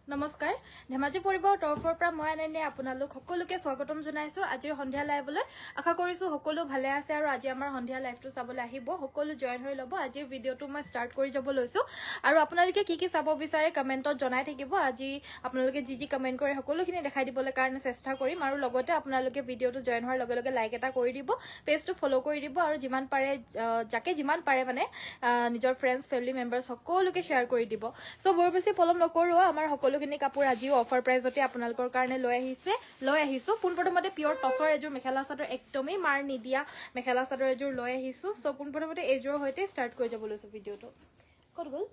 নমস্কাৰ ধেমাজি পৰিবাৰৰ তৰফৰ পৰা মই আনন্দ আপোনালোক সকলোকে স্বাগতম জনাইছো আজিৰ সন্ধিয়া লাইভলৈ আশা কৰিছো সকলো ভালে আছে আৰু আজি আমাৰ সন্ধিয়া লাইভটো চাবলৈ আহিব সকলো জয়েন হৈ লব আজিৰ ভিডিওটো মই ষ্টাৰ্ট কৰি যাব লৈছো আৰু আপোনালোকে কি চাব বিচাৰে কমেন্টত জনাই থাকিব আজি আপোনালোকে যি কমেন্ট কৰে সকলোখিনি দেখাই দিবলৈ কাৰণে চেষ্টা কৰিম আৰু লগতে আপোনালোকে ভিডিওটো জয়েন হোৱাৰ লগে লগে লাইক এটা কৰি দিব পেজটো ফলো কৰি দিব আৰু যিমান পাৰে যাকে যিমান পাৰে মানে নিজৰ ফ্ৰেন্ডছ ফ্যামিলি মেম্বাৰছ সকলোকে শেয়াৰ কৰি দিব সো বৰ বেছি পলম নকৰো আমাৰ সকলোখিনি কাপোৰ আজিও অফাৰ প্ৰাইজতে আপোনালোকৰ কাৰণে লৈ আহিছো পোনপ্ৰথমতে পিয়ৰ টছৰ এযোৰ মেখেলা চাদৰ একদমেই মাৰ নিদিয়া মেখেলা চাদৰ এযোৰ লৈ আহিছো সো পোনপ্ৰথমতে এযোৰ হৈতে ষ্টাৰ্ট কৰি যাব লৈছো ভিডিওটো কত গল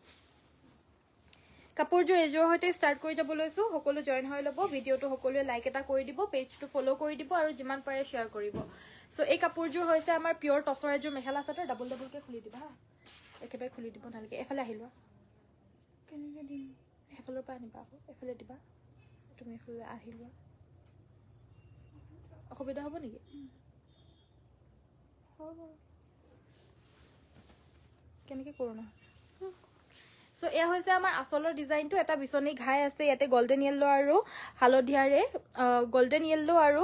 কাপোৰযোৰ এযোৰ হৈতে ষ্টাৰ্ট কৰি যাব লৈছো সকলো জয়েন হৈ লব ভিডিওটো সকলোৱে লাইক এটা কৰি দিব পেজটো ফলো কৰি দিব আৰু যিমান পাৰে শেয়াৰ কৰিব সো এই কাপোৰযোৰ হৈছে আমাৰ পিয়ৰ টছৰ এযোৰ মেখেলা চাদৰ ডাবল কে খুলি দিবা হা একেবাৰে খুলি দিব নালাগে এফালে আহিলো কেনেকৈ দিম এফালৰ পৰা আনিবা আকৌ এফালে দিবা তুমি এফালে আহিলো অসুবিধা হ'ব নেকি কেনেকৈ কৰো না সো এয়া হৈছে আমাৰ আসলৰ ডিজাইনটো এটা বিচনী ঘাই আছে ইয়াতে গোল্ডেন ইয়েলো আৰু হালধিয়াৰে গোল্ডেন ইয়েলো আৰু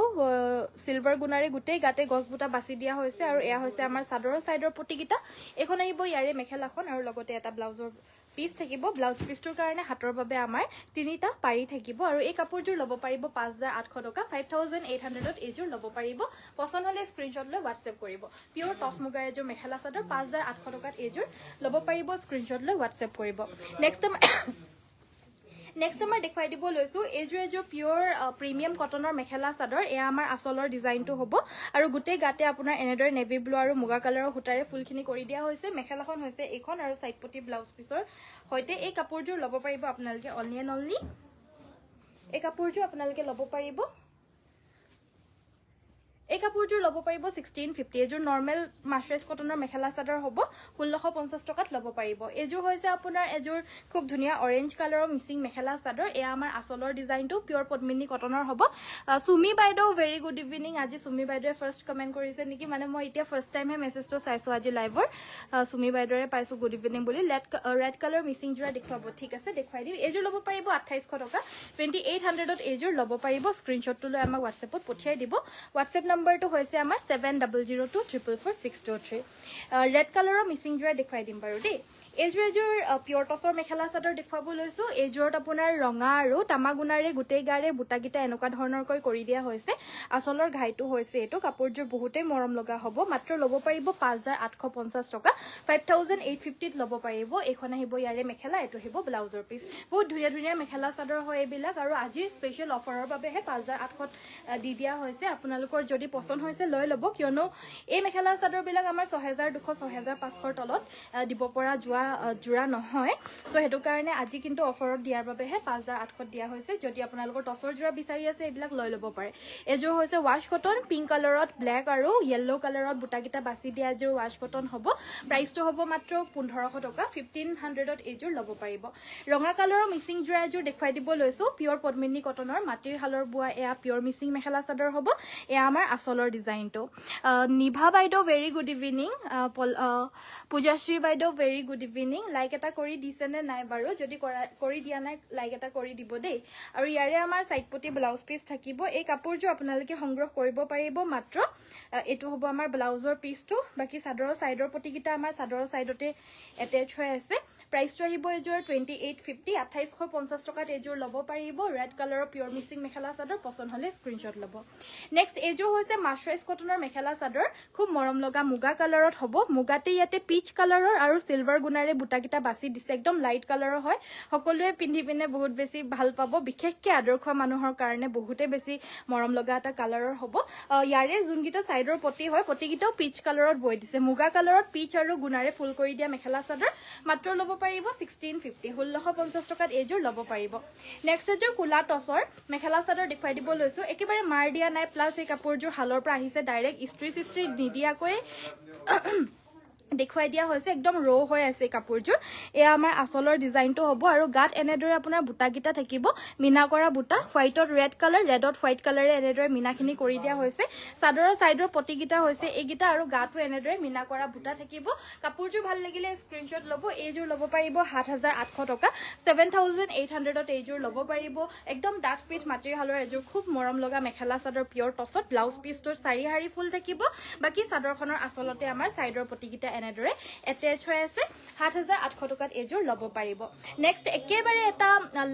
সিলভাৰ গুণাৰে গুটেই গাতে গছবুটা বাছি দিয়া হৈছে আৰু এয়া হৈছে আমাৰ চাদৰৰ সাইডৰ পটিকিটা এখন আহিব ইয়াৰে মেখেলাখন আৰু লগতে এটা ব্লাউজৰ পিস থাকিব ব্লাউজ পিসটোৰ কাৰণে হাতৰ বাবে আমাৰ তিনিটা পাৰি থাকিব আৰু এই কাপোৰযোৰ লব পাৰিব 5800 টকা 5800ত এযোৰ লব পাৰিব পছন্দ হলে স্ক্ৰিনশ্বট লৈ WhatsApp কৰিব পিয়ৰ টছ মুগাৰ এযোৰ মেখেলা চাদৰ 5800 টকাত এযোৰ লব পাৰিব স্ক্ৰিনশ্বট লৈ WhatsApp কৰিব নেক্সট আমাৰ দেখাই দিব লৈছো এযোৰ পিয়ৰ প্ৰিমিয়াম কটনৰ মেখেলা চাদৰ এয়া আমাৰ আসলৰ ডিজাইনটো হ'ব আৰু গুটেই গাতে আপোনাৰ এনেদৰে নেভি ব্লু আৰু মুগা কালাৰৰ হুটাৰে ফুলখিনি কৰি দিয়া হৈছে মেখেলাখন হৈছে এইখন আৰু সাইড পটি ব্লাউজ পিছৰ হৈতে এই কাপোৰযোৰ লব পাৰিব আপোনালোকে অনলি এই কাপোৰযোৰ আপোনালোকে লব পাৰিব এই কাপোৰযোৰ লব পাৰিব 1650 এযোৰ নৰমাল মাছৰাইজ কটনৰ মেখেলা চাদৰ হ'ব 1650 টকাত লব পাৰিব এযোৰ হৈছে আপোনাৰ এযোৰ খুব ধুনিয়া অৰেঞ্জ কালাৰৰ মিসিং মেখেলা চাদৰ এয়া আমাৰ আসলৰ ডিজাইনটো পিয়ৰ পদ্মিনী কটনৰ হ'ব সুমি বাইদেউ ভেৰি গুড ইভিনিং আজি সুমি বাইদেৱে ফাৰ্স্ট কমেন্ট কৰিছে নেকি মানে মই এতিয়া ফাৰ্স্ট টাইম হে মেছেজটো চাইছো আজি লাইভৰ সুমি বাইদেউৰে পাইছো গুড ইভিনিং বুলি ৰেড কালাৰ মিসিং জোৰা দেখুৱাব ঠিক আছে দেখুৱাই দিম এযোৰ লব পাৰিব 2800 টকা 2800ত এযোৰ লব পাৰিব স্ক্ৰিনশ্বটটো লৈ আমাক WhatsAppত পঠিয়াই দিব WhatsApp নম্বৰটো হৈছে আমাৰ 7002444623 ৰেড কালাৰৰ মিসিং জোৰা দেখুৱাই দিম বাৰু দেই এযোৰ পিয়ৰ টছৰ মেখেলা চাদৰ দেখুৱাব লৈছো এযোৰত আপোনাৰ ৰঙা আৰু তামাগুনাৰে গুটেই গাৰে বুটাগিটা এনেকুৱা ধৰণৰকৈ কৰি দিয়া হৈছে আসলৰ ঘাইটো হৈছে এটো কাপোৰযোৰ বহুতে মৰম লগা হ'ব মাত্ৰ লব পাৰিব 5850 টকা 5850 ত লব পাৰিব এখন আহিব ইয়াৰে মেখেলা এটো আহিব ব্লাউজৰ পিস বহুত ধুনিয়া মেখেলা চাদৰ হয় এইবিলাক আৰু আজিৰ স্পেশাল অফাৰৰ বাবেহে 5800 দি দিয়া হৈছে আপোনালোকৰ যদি পছন্দ হৈছে লৈ লব কিয়নো এই মেখেলা চাদৰ বিলাক আমাৰ 6200 6500 তলত দিব পৰা জোৰা নহয় সো হেতু কাৰণে আজি কিন্তু অফাৰত দিয়াৰ বাবেহে 5800 দিয়া হৈছে যদি আপোনালোকৰ টছৰ জোৰা বিচাৰি আছে এইবিলাক লৈ লব পাৰে এযোৰ হৈছে ওয়াশ কটন পিংক কালাৰত ব্ল্যাক আৰু ইয়েলো কালাৰত বুটাগিটা বাছি দিয়া এযোৰ ওয়াশ কটন হ'ব প্ৰাইসটো হ'ব মাত্ৰ 1500 টকা 1500ত এযোৰ লব পাৰিব ৰঙা কালাৰৰ মিসিং জোৰা এযোৰ দেখুৱাই দিব লৈছো পিয়ৰ পদ্মিনী কটনৰ মাটিৰ হালৰ বুৱা এয়া পিয়ৰ মিসিং মেখেলা চাদৰ হ'ব এয়া আমাৰ আসলৰ ডিজাইনটো নিভা বাইদেউ ভেৰি গুড ইভিনিং পূজাশ্ৰী বাইদেউ ভেৰি গুড ইভিনিং লাইক এটা কৰি দিছে নে নাই বাৰু যদি কৰি দিয়া নাই লাইক এটা কৰি দিব দেই আৰু ইয়াৰে আমাৰ সাইড পটি ব্লাউজ পিস থাকিব এই কাপোৰযোৰ আপোনালোকে সংগ্ৰহ কৰিব পাৰিব মাত্ৰ এটো হ'ব আমাৰ ব্লাউজৰ পিসটো বাকি চাদৰৰ সাইডৰ পটিকিটা আমাৰ চাদৰৰ সাইডতে এটাচ হৈ আছে প্ৰাইসটো আহিব এযোৰ 2850 2850 টকাত এযোৰ লব পাৰিব ৰেড কালাৰৰ পিয়ৰ মিসিং মেখেলা চাদৰ পছন্দ হলে স্ক্ৰিনশ্বট লব নেক্সট এযোৰ হৈছে মাছৰাইজ কটনৰ মেখেলা চাদৰ খুব মৰম লগা মুগা কালাৰত হ'ব মুগাতে ইয়াতে পিচ কালাৰৰ আৰু সিলভাৰ গুণাৰে বুটাকিটা বাছি দিছে একদম লাইট কালাৰৰ হয় সকলোৱে পিন্ধি পিনে বহুত বেছি ভাল পাব বিশেষকৈ আদৰ্শ মানুহৰ কাৰণে বহুতে বেছি মৰম লগা এটা কালাৰৰ হ'ব ইয়াৰে যোনকিটা সাইডৰ পটি হয় পটিকিটাও পিচ কালাৰত বৈ দিছে মুগা কালাৰত পিচ আৰু গুণাৰে ফুল কৰি দিয়া মেখেলা চাদৰ মাত্ৰ লব পাৰিব 1650 1650 টকাত এযোৰ লব পাৰিব নেক্সট এযোৰ কুলা টছৰ মেখেলা চাদৰ দেখুৱাই দিব লৈছো একেবাৰে মাৰ দিয়া নাই প্লাস এই কাপোৰযোৰ হালৰ পৰা আহিছে ডাইৰেক্ট ইস্ত্ৰি নিদিয়াকৈ দেখুৱাই দিয়া হৈছে একদম ৰ হৈ আছে কাপোৰযোৰ এয়া আমাৰ আসলৰ ডিজাইনটো হ'ব আৰু গাত এনেদৰে আপোনাৰ বুটাকিটা থাকিব মিনা কৰা বুটা হোৱাইটত ৰেড কালাৰ ৰেডত হোৱাইট কালাৰে এনেদৰে মিনাখিনি কৰি দিয়া হৈছে চাদৰৰ সাইডৰ পটিকিটা হৈছে এইগিটা আৰু গাটো এনেদৰে মিনা কৰা বুটা থাকিব কাপোৰযোৰ ভাল লাগিলে স্ক্ৰিনশ্বট ল'ব এইযোৰ ল'ব পাৰিব ৭৮০০ টকা ৭৮০০ত এইযোৰ ল'ব পাৰিব একদম ডাঠ পিঠ মাটিহালৰ এযোৰ খুব মৰম লগা মেখেলা চাদৰ পিয়ৰ টছত ব্লাউজ পিছটোৰ 4 হাৰি ফুল থাকিব বাকি চাদৰখনৰ আসলতে আমাৰ সাইডৰ পটিকিটা এনেদৰে এটেচ হৈ আছে ৭৮০০ টকাত এযোৰ ল'ব পাৰিব নেক্সট একেবাৰে এটা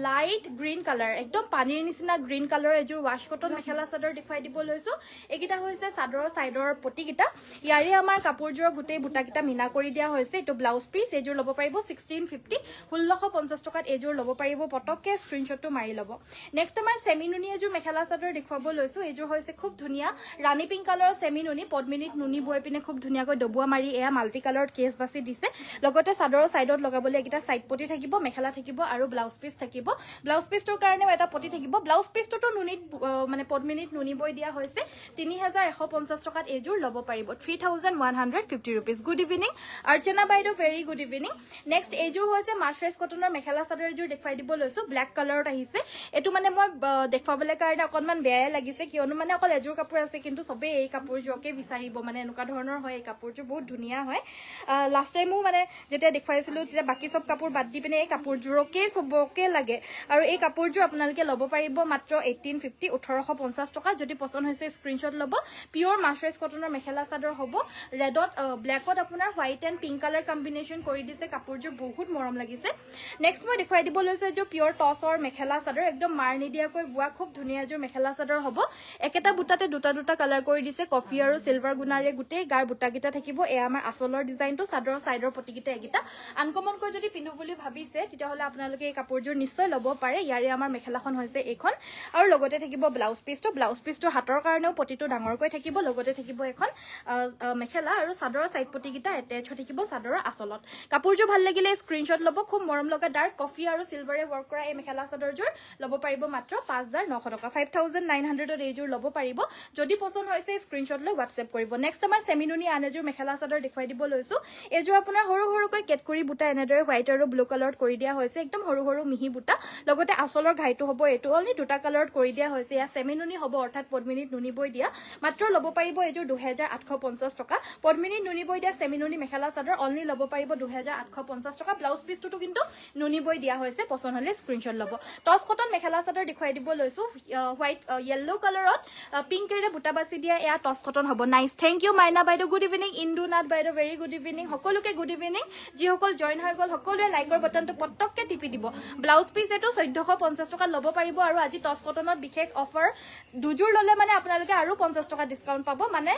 লাইট গ্ৰীণ কালাৰ একদম পানীৰ নিচিনা গ্ৰীণ কালাৰ এযোৰ ৱাশ কটন মেখেলা চাদৰ দেখুৱাই দিব লৈছো এইকিটা হৈছে চাদৰৰ সাইডৰ পটিকিটা ইয়াৰে আমাৰ কাপোৰযোৰৰ গুটেই বুটাকিটা মিনা কৰি দিয়া হৈছে এটো ব্লাউজ পিস এযোৰ ল'ব পাৰিব 1650 1650 টকাত এযোৰ ল'ব পাৰিব পটককে স্ক্ৰিনশ্বটটো মাৰি ল'ব নেক্সট আমাৰ সেমিনুনি এযোৰ মেখেলা চাদৰ দেখুৱাব লৈছো এযোৰ হৈছে খুব ধুনিয়া ৰাণী পিংক কালাৰৰ সেমিনুনি পদ্মিনীত নুনি বৈ পিনে খুব ধুনিয়াকৈ ডবুৱা মাৰি এয়া মাল্টি কালাৰত কেছ বাছি দিছে লগতে চাদৰৰ সাইডত লগাবলৈ এটা সাইড পটি থাকিব মেখেলা থাকিব আৰু ব্লাউজ পিস থাকিব ব্লাউজ পিসটোৰ কাৰণেও এটা পটি থাকিব ব্লাউজ পিসটোতো নুনিত মানে পদ্মিনীত নুনি বৈ দিয়া হৈছে 3150 টকাত এযোৰ ল'ব পাৰিব 3150 rupees গুড ইভিনিং অৰ্চনা বাইদেউ ভেৰি গুড ইভিনিং নেক্সট এযোৰ হৈছে মাৰ্চাৰাইজ কটনৰ মেখেলা চাদৰ এযোৰ দেখুৱাই দিব লৈছো ব্ল্যাক কালাৰত আহিছে এটো মানে মই দেখুৱাবলৈ কাৰণে অকনমান বেয়াই লাগিছে কিয়নো মানে অকল এযোৰ কাপোৰ আছে কিন্তু সবে এই কাপোৰযোৰকে বিচাৰিব মানে এনেকুৱা ধৰণৰ হয় এই কাপোৰযোৰ বহুত ধুনিয়া হয় লাষ্ট টাইমো মানে যেতিয়া দেখুৱাইছিলো তেতিয়া বাকি সব কাপোৰ বাদ দি পিনে এই কাপোৰযোৰকে সবকে লাগে আৰু এই কাপোৰযোৰ আপোনালোকে ল'ব পাৰিব মাত্ৰ 1850 1850 টকা যদি পছন্দ হৈছে স্ক্ৰিনশ্বট ল'ব পিওৰ মাৰ্চাৰাইজ কটনৰ মেখেলা চাদৰ হ'ব ৰেডত ব্ল্যাকত আপোনাৰ white and pink colour combination কৰি দিছে কাপোৰযোৰ বহুত মৰম লাগিছে নেক্সট মই দেখুৱাই দিব লৈছো যে পিওৰ টছৰ মেখেলা চাদৰ একদম মাৰ নিদিয়াকৈ বোৱা খুব ধুনিয়া এযোৰ মেখেলা চাদৰ হ'ব একেটা বুটাতে দুটা কালাৰ কৰি দিছে কফি আৰু সিলভাৰ গুণাৰে গুটেই গাৰ বুটাকিটা থাকিব এয়া আমাৰ আসলৰ ডিজাইনটো চাদৰৰ সাইডৰ পটিকিটা একিটা আনকমনকৈ যদি পিন্ধো বুলি ভাবিছে তেতিয়াহলে আপোনালোকে এই কাপোৰযোৰ নিশ্চয় ল'ব পাৰে ইয়াৰে আমাৰ মেখেলাখন হৈছে এইখন আৰু লগতে থাকিব ব্লাউজ পিসটো হাতৰ কাৰণেও পটিটো ডাঙৰকৈ থাকিব লগতে থাকিব এখন মেখেলা আৰু চাদৰৰ সাইড পটিকিটা এটেচ হৈ থাকিব চাদৰৰ আসলত কাপোৰযোৰ ভাল লাগিলে স্ক্ৰিনশ্বট ল'ব খুব মৰম লগা ডাৰ্ক কফি আৰু সিলভাৰে ওয়াৰ্ক কৰা এই মেখেলা চাদৰযোৰ ল'ব পাৰিব মাত্ৰ 5900 টকা 5900ত এইযোৰ ল'ব পাৰিব যদি পছন্দ হৈছে স্ক্ৰিনশ্বট লৈ WhatsApp কৰিব নেক্সট আমাৰ সেমিনুনি আনযোৰ মেখেলা চাদৰ দেখুৱাই দিব লৈছো এযোৰ আপোনাৰ সৰু সৰুকৈ কেটকুৰি বুটা এনেদৰে হোৱাইট আৰু ব্লু কালাৰত কৰি দিয়া হৈছে একদম সৰু সৰু মিহি বুটা লগতে আসলৰ ঘাইটো হ'ব এটো অনলি দুটা কালাৰত কৰি দিয়া হৈছে ইয়া সেমিনুনি হ'ব অৰ্থাৎ পদ্মিনীত নুনি বৈ দিয়া মাত্ৰ ল'ব পাৰিব এযোৰ 2850 টকা পদ্মিনীত নুনি বৈ দিয়া সেমিনুনি মেখেলা চাদৰ অনলি ল'ব পাৰিব 2850 টকা ব্লাউজ পিসটো কিন্তু নুনি বৈ দিয়া হৈছে পছন্দ হলে স্ক্ৰিনশ্বট ল'ব টছ কটন মেখেলা চাদৰ দেখুৱাই দিব লৈছো হোৱাইট ইয়েলো কালাৰত পিংকেৰে বুটা বাছি দিয়া এয়া টছ কটন হ'ব নাইস থ্যাংক ইউ মাইনা বাইদেউ গুড ইভিনিং ইন্দুনাথ বাইদেউ ভেৰি গুড ইভিনিং সকলোকে গুড ইভিনিং যিসকল জয়েন হৈ গল সকলোৱে লাইকৰ বাটনটো পটককে টিপি দিব ব্লাউজ পিস এটো 1450 টকা ল'ব পাৰিব আৰু আজি টছ কটনত বিশেষ অফাৰ দুজোৰ ল'লে মানে আপোনালোকে আৰু 50 টকা ডিসকাউন্ট পাব মানে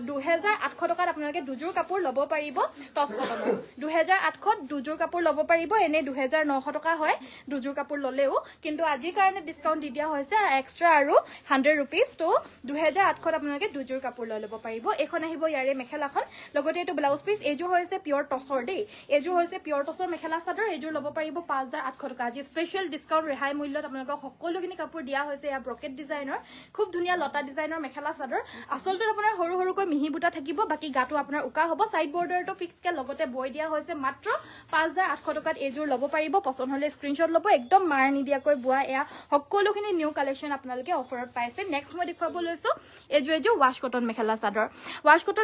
2800 টকাত আপোনালোকে দুজোৰ কাপোৰ ল'ব পাৰিব টছ কটনৰ 2800 দুজোৰ কাপোৰ ল'ব পাৰিব এনে 2900 টকা হয় দুজোৰ কাপোৰ ল'লেও কিন্তু আজিৰ কাৰণে ডিসকাউন্ট দি দিয়া হৈছে এক্সট্ৰা আৰু 100 rupees তো 2800 আপোনালোকে দুজোৰ কাপোৰ লৈ ল'ব পাৰিব এখন আহিব ইয়াৰে মেখেলাখন লগতে এটো ব্লাউজ পিস এযোৰ হৈছে পিওৰ টছৰ দেই এযোৰ হৈছে পিওৰ টছৰ মেখেলা চাদৰ এযোৰ ল'ব পাৰিব 5800 টকা আজি স্পেশাল ডিসকাউন্ট ৰেহাই মূল্যত আপোনালোকক সকলোখিনি কাপোৰ দিয়া হৈছে ইয়া ব্ৰকেট ডিজাইনৰ খুব ধুনিয়া লতা ডিজাইনৰ মেখেলা চাদৰ আসলটো আপোনাৰ সৰু সৰুকৈ মিহি বুটা থাকিব বাকি গাটো আপোনাৰ উকা হ'ব সাইড বৰ্ডাৰটো ফিক্স কে লগতে বৈ দিয়া হৈছে মাত্ৰ 5800 টকাত এযোৰ ল'ব পাৰিব পছন্দ হলে স্ক্ৰিনশ্বট ল'ব একদম মাৰ নিদিয়াকৈ বোৱা এয়া সকলোখিনি নিউ কালেকশন আপোনালোকে অফাৰত পাইছে নেক্সট মই দেখুৱাব লৈছো এযোৰ ৱাশ কটন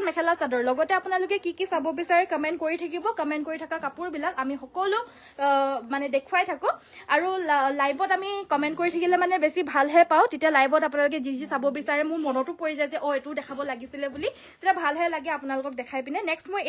মেখেলা চাদৰ লগতে আপোনালোকে কি চাব বিচাৰে কমেন্ট কৰি থাকিব কমেন্ট কৰি থকা কাপোৰ বিলাক আমি সকলো মানে দেখুৱাই থাকো আৰু লাইভত আমি কমেন্ট কৰি থাকিলে মানে বেছি ভালহে পাও তেতিয়া লাইভত আপোনালোকে যি চাব বিচাৰে মোৰ মনতো পৰি যায় যে এটো দেখাব লাগিছিলে বুলি তেতিয়া ভালহে লাগে আপোনালোকক দেখাই পিনে নেক্সট মই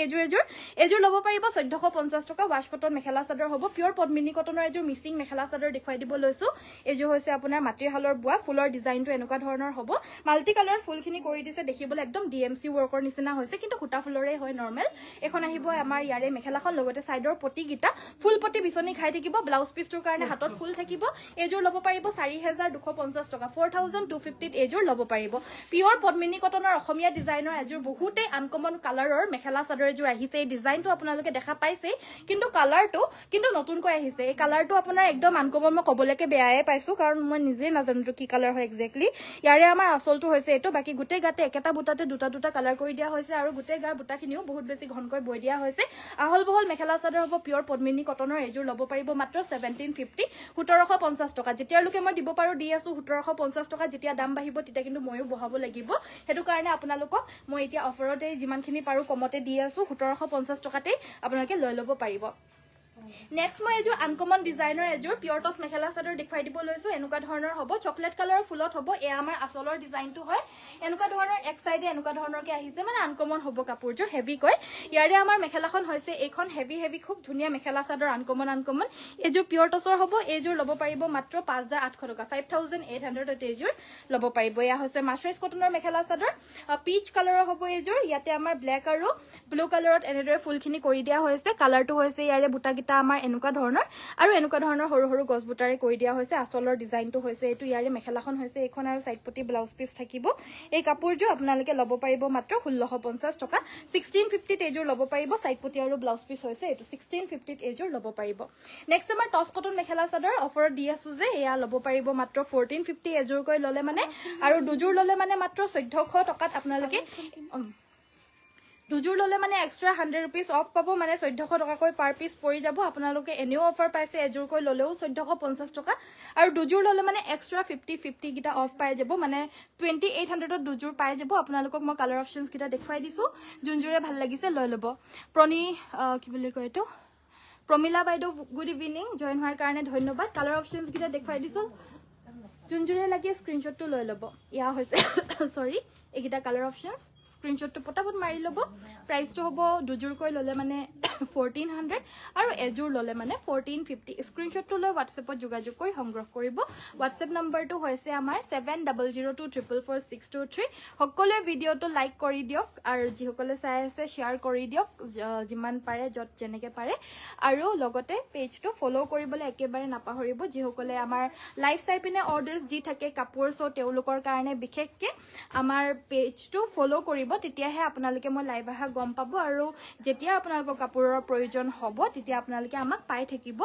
এযোৰ ল'ব পাৰিব 1450 টকা ৱাশ কটন মেখেলা চাদৰ হ'ব পিওৰ পদ্মিনী কটনৰ এযোৰ মিচিং মেখেলা চাদৰ দেখুৱাই দিব লৈছো এযোৰ হৈছে আপোনাৰ মাটিহালৰ বোৱা ফুলৰ ডিজাইনটো এনেকুৱা ধৰণৰ হ'ব মাল্টি কালাৰ ফুলখিনি কৰি দিছে দেখিবলৈ একদম DMC ওয়াৰ্কৰ নিচিনা হৈছে কিন্তু খুটা ফুলৰে হয় নৰমাল এখন আহিব আমাৰ ইয়াৰে মেখেলাখন লগতে সাইডৰ পটিকিটা ফুল পটি বিচনি খাই থাকিব ব্লাউজ পিসটোৰ কাৰণে হাতত ফুল থাকিব এযোৰ ল'ব পাৰিব 4250 টকা 4250 এযোৰ ল'ব পাৰিব পিওৰ পদ্মিনী কটনৰ অসমীয়া ডিজাইনৰ এযোৰ বহুতে আনকমন কালাৰৰ মেখেলা চাদৰ এযোৰ আহিছে এই ডিজাইনটো আপোনালোকে দেখা পাইছে কিন্তু কালাৰটো কিন্তু নতুনকৈ আহিছে এই কালাৰটো আপোনাৰ একদম আনকমন মই কবলৈকে বেয়াই পাইছো কাৰণ মই নিজে নাজানো কি কালাৰ হয় এক্স্যাক্টলি ইয়াৰে আমাৰ আসলটো হৈছে এটো বাকি গুটে গাতে একেটা বুটাতে দুটা কালাৰ কৰি দিয়া হৈছে আৰু গুটে গাৰ বুটাখিনিও বহুত বেছি ঘনকৈ বৈ দিয়া হৈছে আহল বহল মেখেলা চাদৰ হ'ব পিয়ৰ পদ্মিনী কটনৰ এযোৰ ল'ব পাৰিব মাত্ৰ 1750 1750 টকা যেতিয়ালৈকে মই দিব পাৰো দি আছো 1750 টকা যেতিয়া দাম বাঢ়িব তেতিয়া কিন্তু ময়ো বহাব লাগিব হেতু কাৰণে আপোনালোকক মই এতিয়া অফাৰতে যিমানখিনি পাৰো কমতে দি আছো 1750 টকাতে আপোনালোকে লৈ ল'ব পাৰিব Next মই এযোৰ আনকমন ডিজাইনৰ এযোৰ পিয়ৰ টছ মেখেলা চাদৰ দেখুৱাই দিব লৈছো এনেকুৱা ধৰণৰ হ'ব চকলেট কালাৰৰ ফুলত হ'ব এ আমাৰ আসলৰ ডিজাইনটো হয় এনেকুৱা ধৰণৰ এক সাইডে এনেকুৱা ধৰণৰকে আহিছে মানে আনকমন হ'ব কাপোৰযোৰ হেভি কৈ ইয়াৰে আমাৰ মেখেলাখন হৈছে এইখন হেভি খুব ধুনীয়া মেখেলা চাদৰ আনকমন এযোৰ পিয়ৰ টছৰ হ'ব এযোৰ ল'ব পাৰিব মাত্ৰ 5800 টকা 5800 এযোৰ ল'ব পাৰিব এয়া হৈছে মাছৰাইজ কটনৰ মেখেলা চাদৰ পিচ কালাৰৰ হ'ব এযোৰ ইয়াতে আমাৰ ব্ল্যাক আৰু ব্লু কালাৰত এনেদৰে ফুলখিনি কৰি দিয়া হৈছে কালাৰটো হৈছে ইয়াৰে বুটাগিটা আমাৰ এনেকুৱা ধৰণৰ আৰু এনেকুৱা ধৰণৰ সৰু সৰু গছ বুটাৰে কৰি দিয়া হৈছে আসলৰ ডিজাইনটো হৈছে এটো ইয়াৰে মেখেলাখন হৈছে এইখন আৰু সাইড পটি ব্লাউজ পিস থাকিব এই কাপোৰযোৰ আপোনালোকে ল'ব পাৰিব মাত্ৰ 1650 টকা 1650 এযোৰ ল'ব পাৰিব সাইড পটি আৰু ব্লাউজ পিস হৈছে এটো 1650 এযোৰ ল'ব পাৰিব নেক্সট আমাৰ টছ কটন মেখেলা চাদৰ অফাৰত দি আছো যে এয়া ল'ব পাৰিব মাত্ৰ 1450 এযোৰ কৈ ল'লে মানে আৰু দুযোৰ ল'লে মানে মাত্ৰ 1400 টকাত আপোনালোকে দুযোৰ ল'লে মানে এক্সট্ৰা 100 रुपीस অফ পাব মানে 1400 টকা কৈ পাৰ পিস পৰি যাব আপোনালোকে এনেও অফাৰ পাইছে এযোৰ কৈ ল'লেও 1450 টকা আৰু দুযোৰ ল'লে মানে এক্সট্ৰা 50 গিটা অফ পাই যাব মানে 2800 ত দুযোৰ পাই যাব আপোনালোকক মই কালাৰ অপচনস গিটা দেখুৱাই দিছো যোনজোৰে ভাল লাগিছে লৈ ল'ব প্ৰণী কি বুলি কয় এটো প্ৰমিলা বাইদেউ গুড ইভিনিং জয়েন হোৱাৰ কাৰণে ধন্যবাদ কালাৰ অপচনস গিটা দেখুৱাই দিছো যোনজোৰে লাগে স্ক্ৰিনশ্বটটো লৈ ল'ব ইয়া হৈছে সৰি এগিটা কালাৰ অপচনস স্ক্ৰিনশ্বটটো পটাপট মাৰি ল'ব প্ৰাইসটো হ'ব দুযোৰ কৈ ল'লে মানে 1400 আৰু এযোৰ ল'লে মানে 1450 স্ক্ৰিনশ্বটটো লৈ WhatsAppত যোগাযোগ কৰি সংগ্ৰহ কৰিব WhatsApp নম্বৰটো হৈছে আমাৰ 7002444623 সকলোৱে ভিডিওটো লাইক কৰি দিয়ক আৰু যিসকলে চাই আছে শেয়াৰ কৰি দিয়ক যিমান পাৰে যত যেনেকে পাৰে আৰু লগতে পেজটো ফলো কৰিবলৈ একেবাৰে নাপাহৰিব যিসকলে আমাৰ লাইভ চাই পিনে অৰ্ডাৰছ দি থাকে কাপোৰ সো তেওঁলোকৰ কাৰণে বিশেষকে আমাৰ পেজটো ফলো কৰিব তেতিয়াহে আপোনালোকে মই লাইভ আহা গম পাব আৰু যেতিয়া আপোনালোকৰ কাপোৰৰ প্ৰয়োজন হ'ব তেতিয়া আপোনালোকে আমাক পাই থাকিব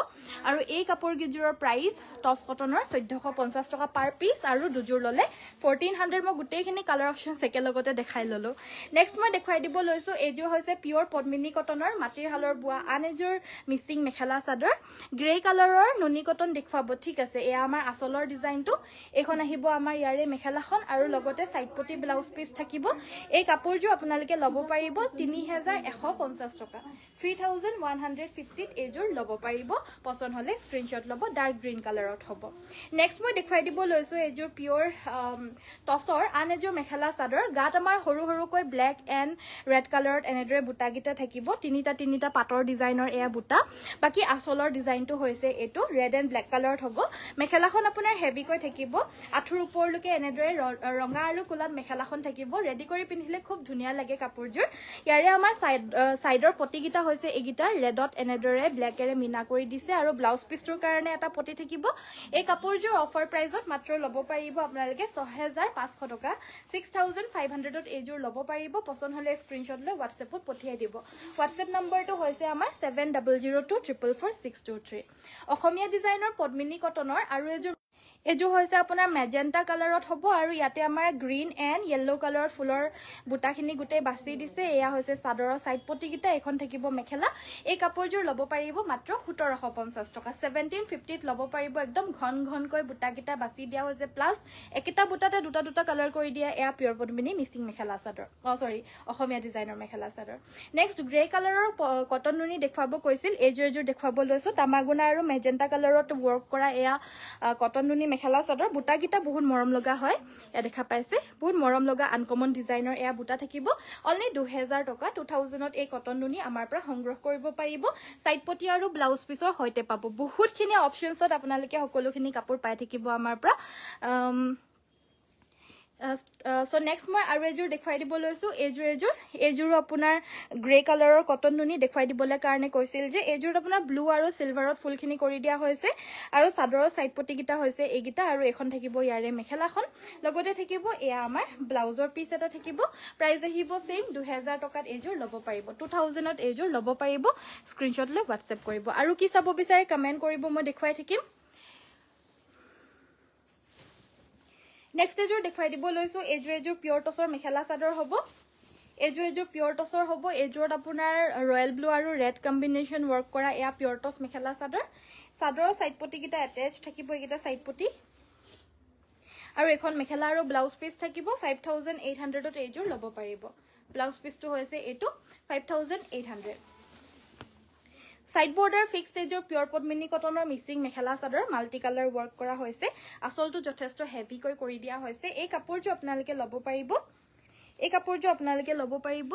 আৰু এই কাপোৰ গিজুৰৰ প্ৰাইস টছ কটনৰ 1450 টকা পাৰ পিস আৰু দুযোৰ ল'লে 1400 মই গুটেইখিনি কালাৰ অপচন একেলগতে দেখাই ললো নেক্সট মই দেখুৱাই দিব লৈছো এযোৰ হৈছে পিয়ৰ পদ্মিনী কটনৰ মাটিৰ হালৰ বুৱা আন এযোৰ মিক্সিং মেখেলা চাদৰ গ্ৰে কালাৰৰ নুনি কটন দেখুৱাব ঠিক আছে এয়া আমাৰ আসলৰ ডিজাইনটো এখন আহিব আমাৰ ইয়াৰে মেখেলাখন আৰু লগতে সাইড পটি ব্লাউজ পিস থাকিব এই কাপোৰযোৰ আপোনালোকে ল'ব পাৰিব 3150 টকা 3150 এযোৰ ল'ব পাৰিব পছন্দ হলে স্ক্ৰিনশ্বট ল'ব ডাৰ্ক গ্ৰীন কালাৰত হ'ব নেক্সট মই দেখুৱাই দিব লৈছো এযোৰ পিয়ৰ টছৰ আন এযোৰ মেখেলা চাদৰ গাত আমাৰ সৰু সৰুকৈ ব্ল্যাক এণ্ড ৰেড কালাৰত এনেদৰে বুটাগিটা থাকিব তিনিটা পাটৰ ডিজাইনৰ এয়া বুটা বাকি আসলৰ ডিজাইনটো হৈছে এটো ৰেড এণ্ড ব্ল্যাক কালাৰত হ'ব মেখেলাখন আপোনাৰ হেভি কৈ থাকিব আঠুৰ ওপৰলৈকে এনেদৰে ৰঙা আৰু কোলাত মেখেলাখন থাকিব ৰেডি কৰি পিন্ধিলে খুব ধুনিয়া লাগে কাপোৰযোৰ ইয়াৰে আমাৰ সাইডৰ পটিগিটা হৈছে এগিটা ৰেডত এনেদৰে ব্ল্যাকেৰে মিনা কৰি দিছে আৰু ব্লাউজ পিছটোৰ কাৰণে এটা পটি থাকিব এই কাপোৰযোৰ অফাৰ প্ৰাইজত মাত্ৰ ল'ব পাৰিব আপোনালোকে 6500 টকা 6500 ত এযোৰ ল'ব পাৰিব পছন্দ হলে স্ক্ৰিনশ্বট লৈ WhatsAppত পঠিয়াই দিব WhatsApp নম্বৰটো হৈছে আমাৰ 7002444623 অসমীয়া ডিজাইনৰ পদ্মিনী কটনৰ আৰু এযোৰ হৈছে আপোনাৰ মেজেন্টা কালাৰত হ'ব আৰু ইয়াতে আমাৰ গ্ৰীন এণ্ড ইয়েলো কালাৰৰ ফুলৰ বুটাখিনি গুটেই বাছি দিছে এয়া হৈছে চাদৰৰ সাইড পটিগিটা এখন থাকিব মেখেলা এই কাপোৰযোৰ ল'ব পাৰিব মাত্ৰ 1750 টকা 1750 ত ল'ব পাৰিব একদম ঘনকৈ বুটাগিটা বাছি দিয়া হৈছে প্লাস একেটা বুটাতে দুটা কালাৰ কৰি দিয়া এয়া পিয়ৰ পদ্মিনী মিক্সিং মেখেলা চাদৰ অসমীয়া ডিজাইনৰ মেখেলা চাদৰ নেক্সট গ্ৰে কালাৰৰ কটন নুনি দেখুৱাব কৈছিল এযোৰ দেখুৱাব লৈছো তামাগুনা আৰু মেজেন্টা কালাৰত ওয়াৰ্ক কৰা এয়া কটন নুনি মেখেলা চাদৰ বুটাগিটা বহুত মৰম লগা হয় এ দেখা পাইছে বহুত মৰম লগা আনকমন ডিজাইনৰ এয়া বুটা থাকিব অনলি 2000 টকা 2000 ত এই কটন নুনি আমাৰ পৰা সংগ্ৰহ কৰিব পাৰিব সাইড পটি আৰু ব্লাউজ পিছৰ হৈতে পাব বহুতখিনি অপচনছত আপোনালোকে সকলোখিনি কাপোৰ পাই থাকিব আমাৰ পৰা So next মই আৰু এযোৰ দেখুৱাই দিব লৈছো এযোৰ আপোনাৰ গ্ৰে কালাৰৰ কটন নুনি দেখুৱাই দিবলৈ কাৰণে কৈছিল যে এযোৰ আপোনাৰ ব্লু আৰু সিলভাৰত ফুলখিনি কৰি দিয়া হৈছে আৰু চাদৰৰ সাইড পটি গিটা হৈছে এগিটা আৰু এখন থাকিব ইয়াৰে মেখেলাখন লগতে থাকিব এয়া আমাৰ ব্লাউজৰ পিস এটা থাকিব প্ৰাইস আহিব সেম 2000 টকাত এযোৰ ল'ব পাৰিব 2000 ত এযোৰ ল'ব পাৰিব স্ক্ৰিনশ্বট লৈ WhatsApp কৰিব আৰু কি চাব বিচাৰে কমেন্ট কৰিব মই দেখুৱাই থাকিম নেক্সট এযোৰ দেখুৱাই দিব লৈছো এযোৰ পিয়ৰ টছৰ মেখেলা চাদৰ হ'ব এযোৰ পিয়ৰ টছৰ হ'ব এযোৰত আপোনাৰ ৰয়েল ব্লু আৰু ৰেড কম্বিনেশ্যন ৱৰ্ক কৰা এয়া পিয়ৰ টছ মেখেলা চাদৰ চাদৰৰ সাইড পটিকিটা এটাচ থাকিব এইকিটা সাইড পটি আৰু এখন মেখেলা আৰু ব্লাউজ পিস থাকিব 5800 ত এযোৰ ল'ব পাৰিব ব্লাউজ পিসটো হৈছে এটো 5800 সাইড বৰ্ডাৰ ফিক্সড এজৰ পিয়ৰ পদ্মিনী কটনৰ mixing mekhela chador multi colour work কৰা হৈছে আসলটো যথেষ্ট হেভি কৰি দিয়া হৈছে এই কাপোৰটো আপোনালোকে ল'ব পাৰিব এই কাপোৰটো আপোনালোকে ল'ব পাৰিব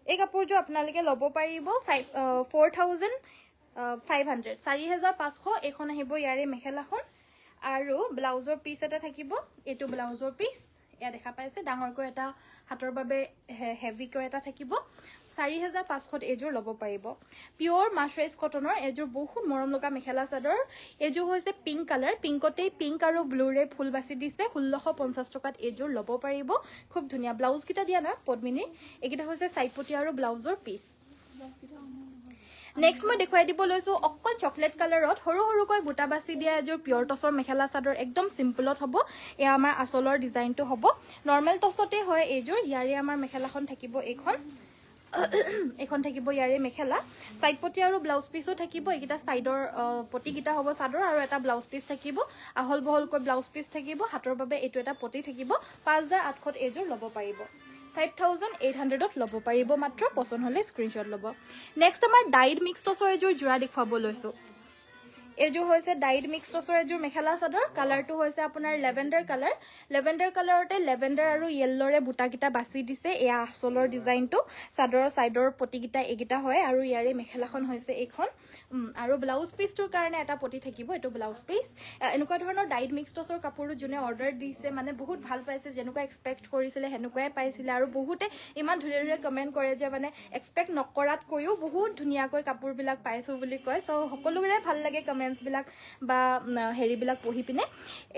এই কাপোৰটো আপোনালোকে ল'ব পাৰিব 4500 4500 এখন আহিব ইয়াৰে মেখেলাখন আৰু ব্লাউজৰ পিস এটা থাকিব এটো ব্লাউজৰ পিস এয়া দেখা পাইছে ডাঙৰকৈ এটা হাতৰ বাবে হেভি কৈ এটা থাকিব 4500 এযোৰ ল'ব পাৰিব পিওৰ মাছৰাইজ কটনৰ এযোৰ বহুত মৰম লগা মেখেলা চাদৰ এযোৰ হৈছে পিংক কালাৰ পিংকতে পিংক আৰু ব্লুৰে ফুল বাছি দিছে 1650 টকাত এযোৰ ল'ব পাৰিব খুব ধুনিয়া ব্লাউজ কিটা দিয়া না পদ্মিনী একিটা হৈছে সাইড পটি আৰু ব্লাউজৰ পিস নেক্সট মই দেখুৱাই দিব লৈছো অকল চকলেট কালাৰত হৰু বুটা বাছি দিয়া এযোৰ পিয়ৰ টছৰ মেখেলা চাদৰ একদম সিম্পলত হ'ব এয়া আমাৰ আসলৰ ডিজাইনটো হ'ব নৰ্মেল টছতে হয় এযোৰ ইয়াৰে আমাৰ মেখেলাখন থাকিব এখন থাকিব ইয়াৰে মেখেলা সাইড পটি আৰু ব্লাউজ পিসও থাকিব একিটা সাইডৰ পটি কিটা হ'ব চাদৰ আৰু এটা ব্লাউজ পিস থাকিব আহল বহলকৈ ব্লাউজ পিস থাকিব হাতৰ বাবে এটো এটা পটি থাকিব 5800 এযোৰ ল'ব পাৰিব 5800 ত ল'ব পাৰিব মাত্ৰ পছন্দ হলে স্ক্ৰিনশ্বট ল'ব নেক্সট আমাৰ ডাইড মিক্স টছৰ এযোৰ জোৰা দেখুৱাব লৈছো এযোৰ হৈছে ডাইড মিক্স টছৰ এযোৰ মেখেলা চাদৰ কালাৰটো হৈছে আপোনাৰ লেভেণ্ডাৰ কালাৰতে লেভেণ্ডাৰ আৰু য়েল্লৰে বুটা কিটা বাছি দিছে এয়া আসলৰ ডিজাইনটো চাদৰৰ সাইডৰ পটি কিটা এগিটা হয় আৰু ইয়াৰে মেখেলাখন হৈছে এইখন আৰু ব্লাউজ পিসটোৰ কাৰণে এটা পটি থাকিব এটো ব্লাউজ পিস এনেকুৱা ধৰণৰ ডাইড মিক্স টছৰ কাপোৰটো জুনে অৰ্ডাৰ দিছে মানে বহুত ভাল পাইছে যেনেকুৱা এক্সপেক্ট কৰিছিলে হেনুকাই পাইছিলে আৰু বহুতে ইমান ধুনীয়া কমেন্ট কৰে যে মানে এক্সপেক্ট নকৰাত কৈও বহুত ধুনীয়াকৈ কাপোৰ বিলাক পাইছো বুলি কয় সো সকলোৰে ভাল লাগে কমেন্টছ বিলাক বা হেৰি বিলাক পঢ়ি পিনে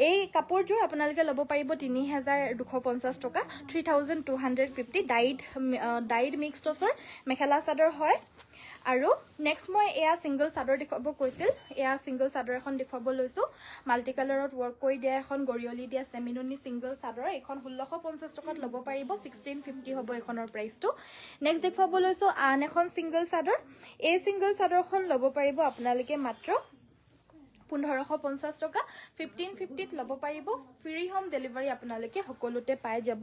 এই কাপোৰযোৰ আপোনালোকে ল'ব পাৰিব 3250 টকা 3250 ডাইড মিক্স টছৰ মেখেলা চাদৰ হয় আৰু নেক্সট মই এয়া সিঙ্গল চাদৰ দেখুৱাব কৈছিল এয়া সিঙ্গল চাদৰ এখন দেখুৱাব লৈছো মাল্টি কালাৰত ৱৰ্ক কৰি দিয়া এখন গৰিয়লি দিয়া সেমিনুনি সিঙ্গল চাদৰ এখন 1650 টকাত ল'ব পাৰিব 1650 হ'ব এখনৰ প্ৰাইসটো নেক্সট দেখুৱাব লৈছো আন এখন সিঙ্গল চাদৰ এই সিঙ্গল চাদৰখন ল'ব পাৰিব আপোনালোকে মাত্ৰ 1550 টকা 1550 ত ল'ব পাৰিব ফ্ৰী হোম ডেলিভাৰী আপোনালোকে সকলোতে পাই যাব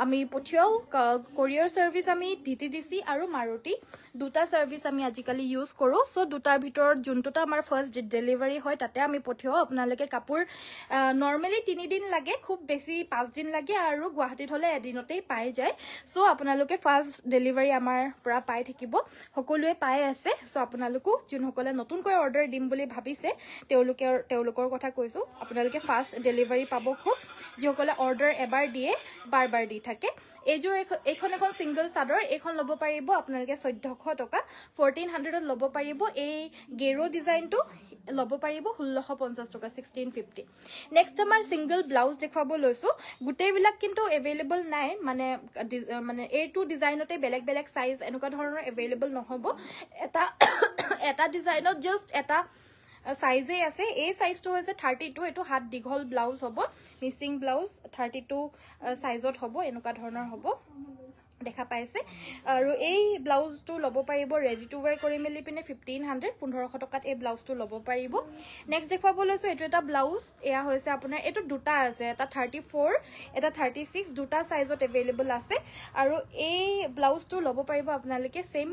আমি পঠিয়াও কোৰিয়াৰ সাৰ্ভিস আমি ডিটিডিসি আৰু মাৰুতি দুটা সাৰ্ভিস আমি আজিকালি ইউজ কৰো সো দুটাৰ ভিতৰত যোনটোটা আমাৰ ফাৰ্স্ট ডেলিভাৰী হয় তাতে আমি পঠিয়াও আপোনালোকে কাপোৰ নৰমালি 3 দিন লাগে খুব বেছি 5 দিন লাগে আৰু গুৱাহাটীত হলে এদিনতেই পাই যায় সো আপোনালোকে ফাৰ্স্ট ডেলিভাৰী আমাৰ পৰা পাই থাকিব সকলোৱে পাই আছে সো আপোনালোকো যোনসকলে নতুনকৈ অৰ্ডাৰ দিম বুলি ভাবিছে তেওঁলোকৰ কথা কৈছো আপোনালোকে ফাৰ্স্ট ডেলিভাৰী পাব খুব যিসকলে অৰ্ডাৰ এবাৰ দিয়ে বাৰ দি থাকে এযোৰ এখন সিঙ্গল চাদৰ এখন ল'ব পাৰিব আপোনালোকে 1400 টকা 1400 ত ল'ব পাৰিব এই গেৰো ডিজাইনটো ল'ব পাৰিব 1650 টকা 1650 নেক্সট আমাৰ সিঙ্গল ব্লাউজ দেখুৱাব লৈছো গুটেইবিলাক কিন্তু এভেইলেবল নাই মানে এইটো ডিজাইনতে বেলেগ সাইজ এনেকুৱা ধৰণৰ এভেইলেবল নহব এটা ডিজাইনত জাস্ট এটা সাইজে আছে এই সাইজটো হৈছে 32 এটো হাত দীঘল ব্লাউজ হ'ব মিক্সিং ব্লাউজ 32 সাইজত হ'ব এনেকুৱা ধৰণৰ হ'ব দেখা পাইছে আৰু এই ব্লাউজটো ল'ব পাৰিব ৰেডি টু ওয়্যাৰ কৰি মেলি পিনে 1500 টকাত এই ব্লাউজটো ল'ব পাৰিব নেক্সট দেখুৱাব লৈছো এটো এটা ব্লাউজ এয়া হৈছে আপোনাৰ এটো দুটা আছে এটা 34 এটা 36 দুটা সাইজত এভেইলেবল আছে আৰু এই ব্লাউজটো ল'ব পাৰিব আপোনালোকে সেম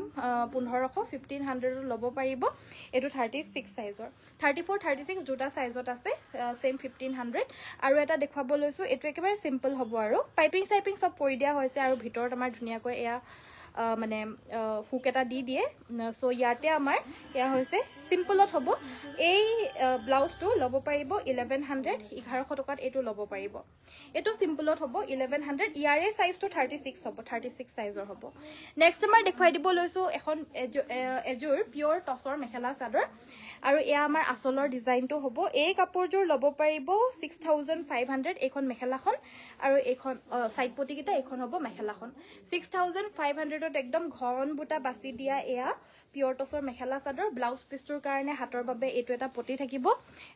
1500 ল'ব পাৰিব এটো 36 সাইজৰ 34 36 দুটা সাইজত আছে সেম 1500 আৰু এটা দেখুৱাব লৈছো এটো একেবাৰে সিম্পল হ'ব আৰু পাইপিং সাইপিং সব কৰি দিয়া হৈছে আৰু ভিতৰত আমাৰ ধুনীয়াকৈ এয়া মানে হুক এটা দি দিয়ে সো ইয়াতে আমাৰ এয়া হৈছে সিম্পলত হ'ব এই ব্লাউজটো ল'ব পাৰিব 1100 টকাত এটো ল'ব পাৰিব এটো সিম্পলত হ'ব 1100 ইয়াৰে সাইজটো 36 হ'ব 36 সাইজৰ হ'ব নেক্সট আমাৰ দেখুৱাই দিব লৈছো এখন এযোৰ পিওৰ টছৰ মেখেলা চাদৰ আৰু এয়া আমাৰ আসলৰ ডিজাইনটো হ'ব এই কাপোৰযোৰ ল'ব পাৰিব 6500 এখন মেখেলাখন আৰু এখন সাইড পটি কিটা এখন হ'ব মেখেলাখন 6500 এমব্ৰইডাৰীত একদম ঘন বুটা বাছি দিয়া এয়া পিয়ৰ টছৰ মেখেলা চাদৰ ব্লাউজ পিছটোৰ কাৰণে হাতৰ বাবে এইটো এটা পটি থাকিব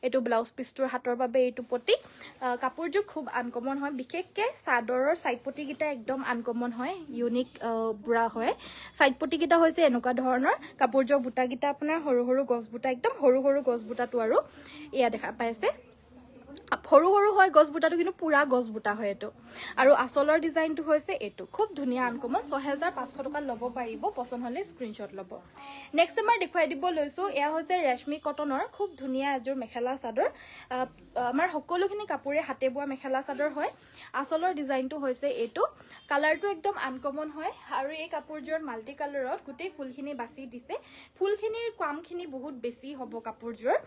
এইটো ব্লাউজ পিছটোৰ হাতৰ বাবে এইটো পটি কাপোৰযোৰ খুব আনকমন হয় বিশেষকৈ চাদৰৰ সাইড পটি গিটা একদম আনকমন হয় ইউনিক বুৰা হয় সাইড পটি গিটা হৈছে এনেকুৱা ধৰণৰ কাপোৰযোৰ বুটা গিটা আপোনাৰ সৰু সৰু গছ বুটা একদম সৰু সৰু গছ বুটাটো আৰু এয়া দেখা পাইছে সৰু সৰু হয় গছ বুটাটো কিন্তু পুৰা গছ বুটা হয় এটো আৰু আসলৰ ডিজাইনটো হৈছে এটো খুব ধুনিয়া আনকমন 6500 টকা ল'ব পাৰিব পছন্দ হলে স্ক্ৰিনশ্বট ল'ব নেক্সট আমাৰ দেখুৱাই দিব লৈছো এয়া হৈছে ৰেশমি কটনৰ খুব ধুনিয়া এজোৰ মেখেলা চাদৰ আমাৰ সকলোখিনি কাপোৰে হাতে বোৱা মেখেলা চাদৰ হয় আসলৰ ডিজাইনটো হৈছে এটো কালাৰটো একদম আনকমন হয় আৰু এই কাপোৰযোৰ মাল্টি কালাৰত গুটেই ফুলখিনি বাছি দিছে ফুলখিনিৰ কামখিনি বহুত বেছি হ'ব কাপোৰযোৰ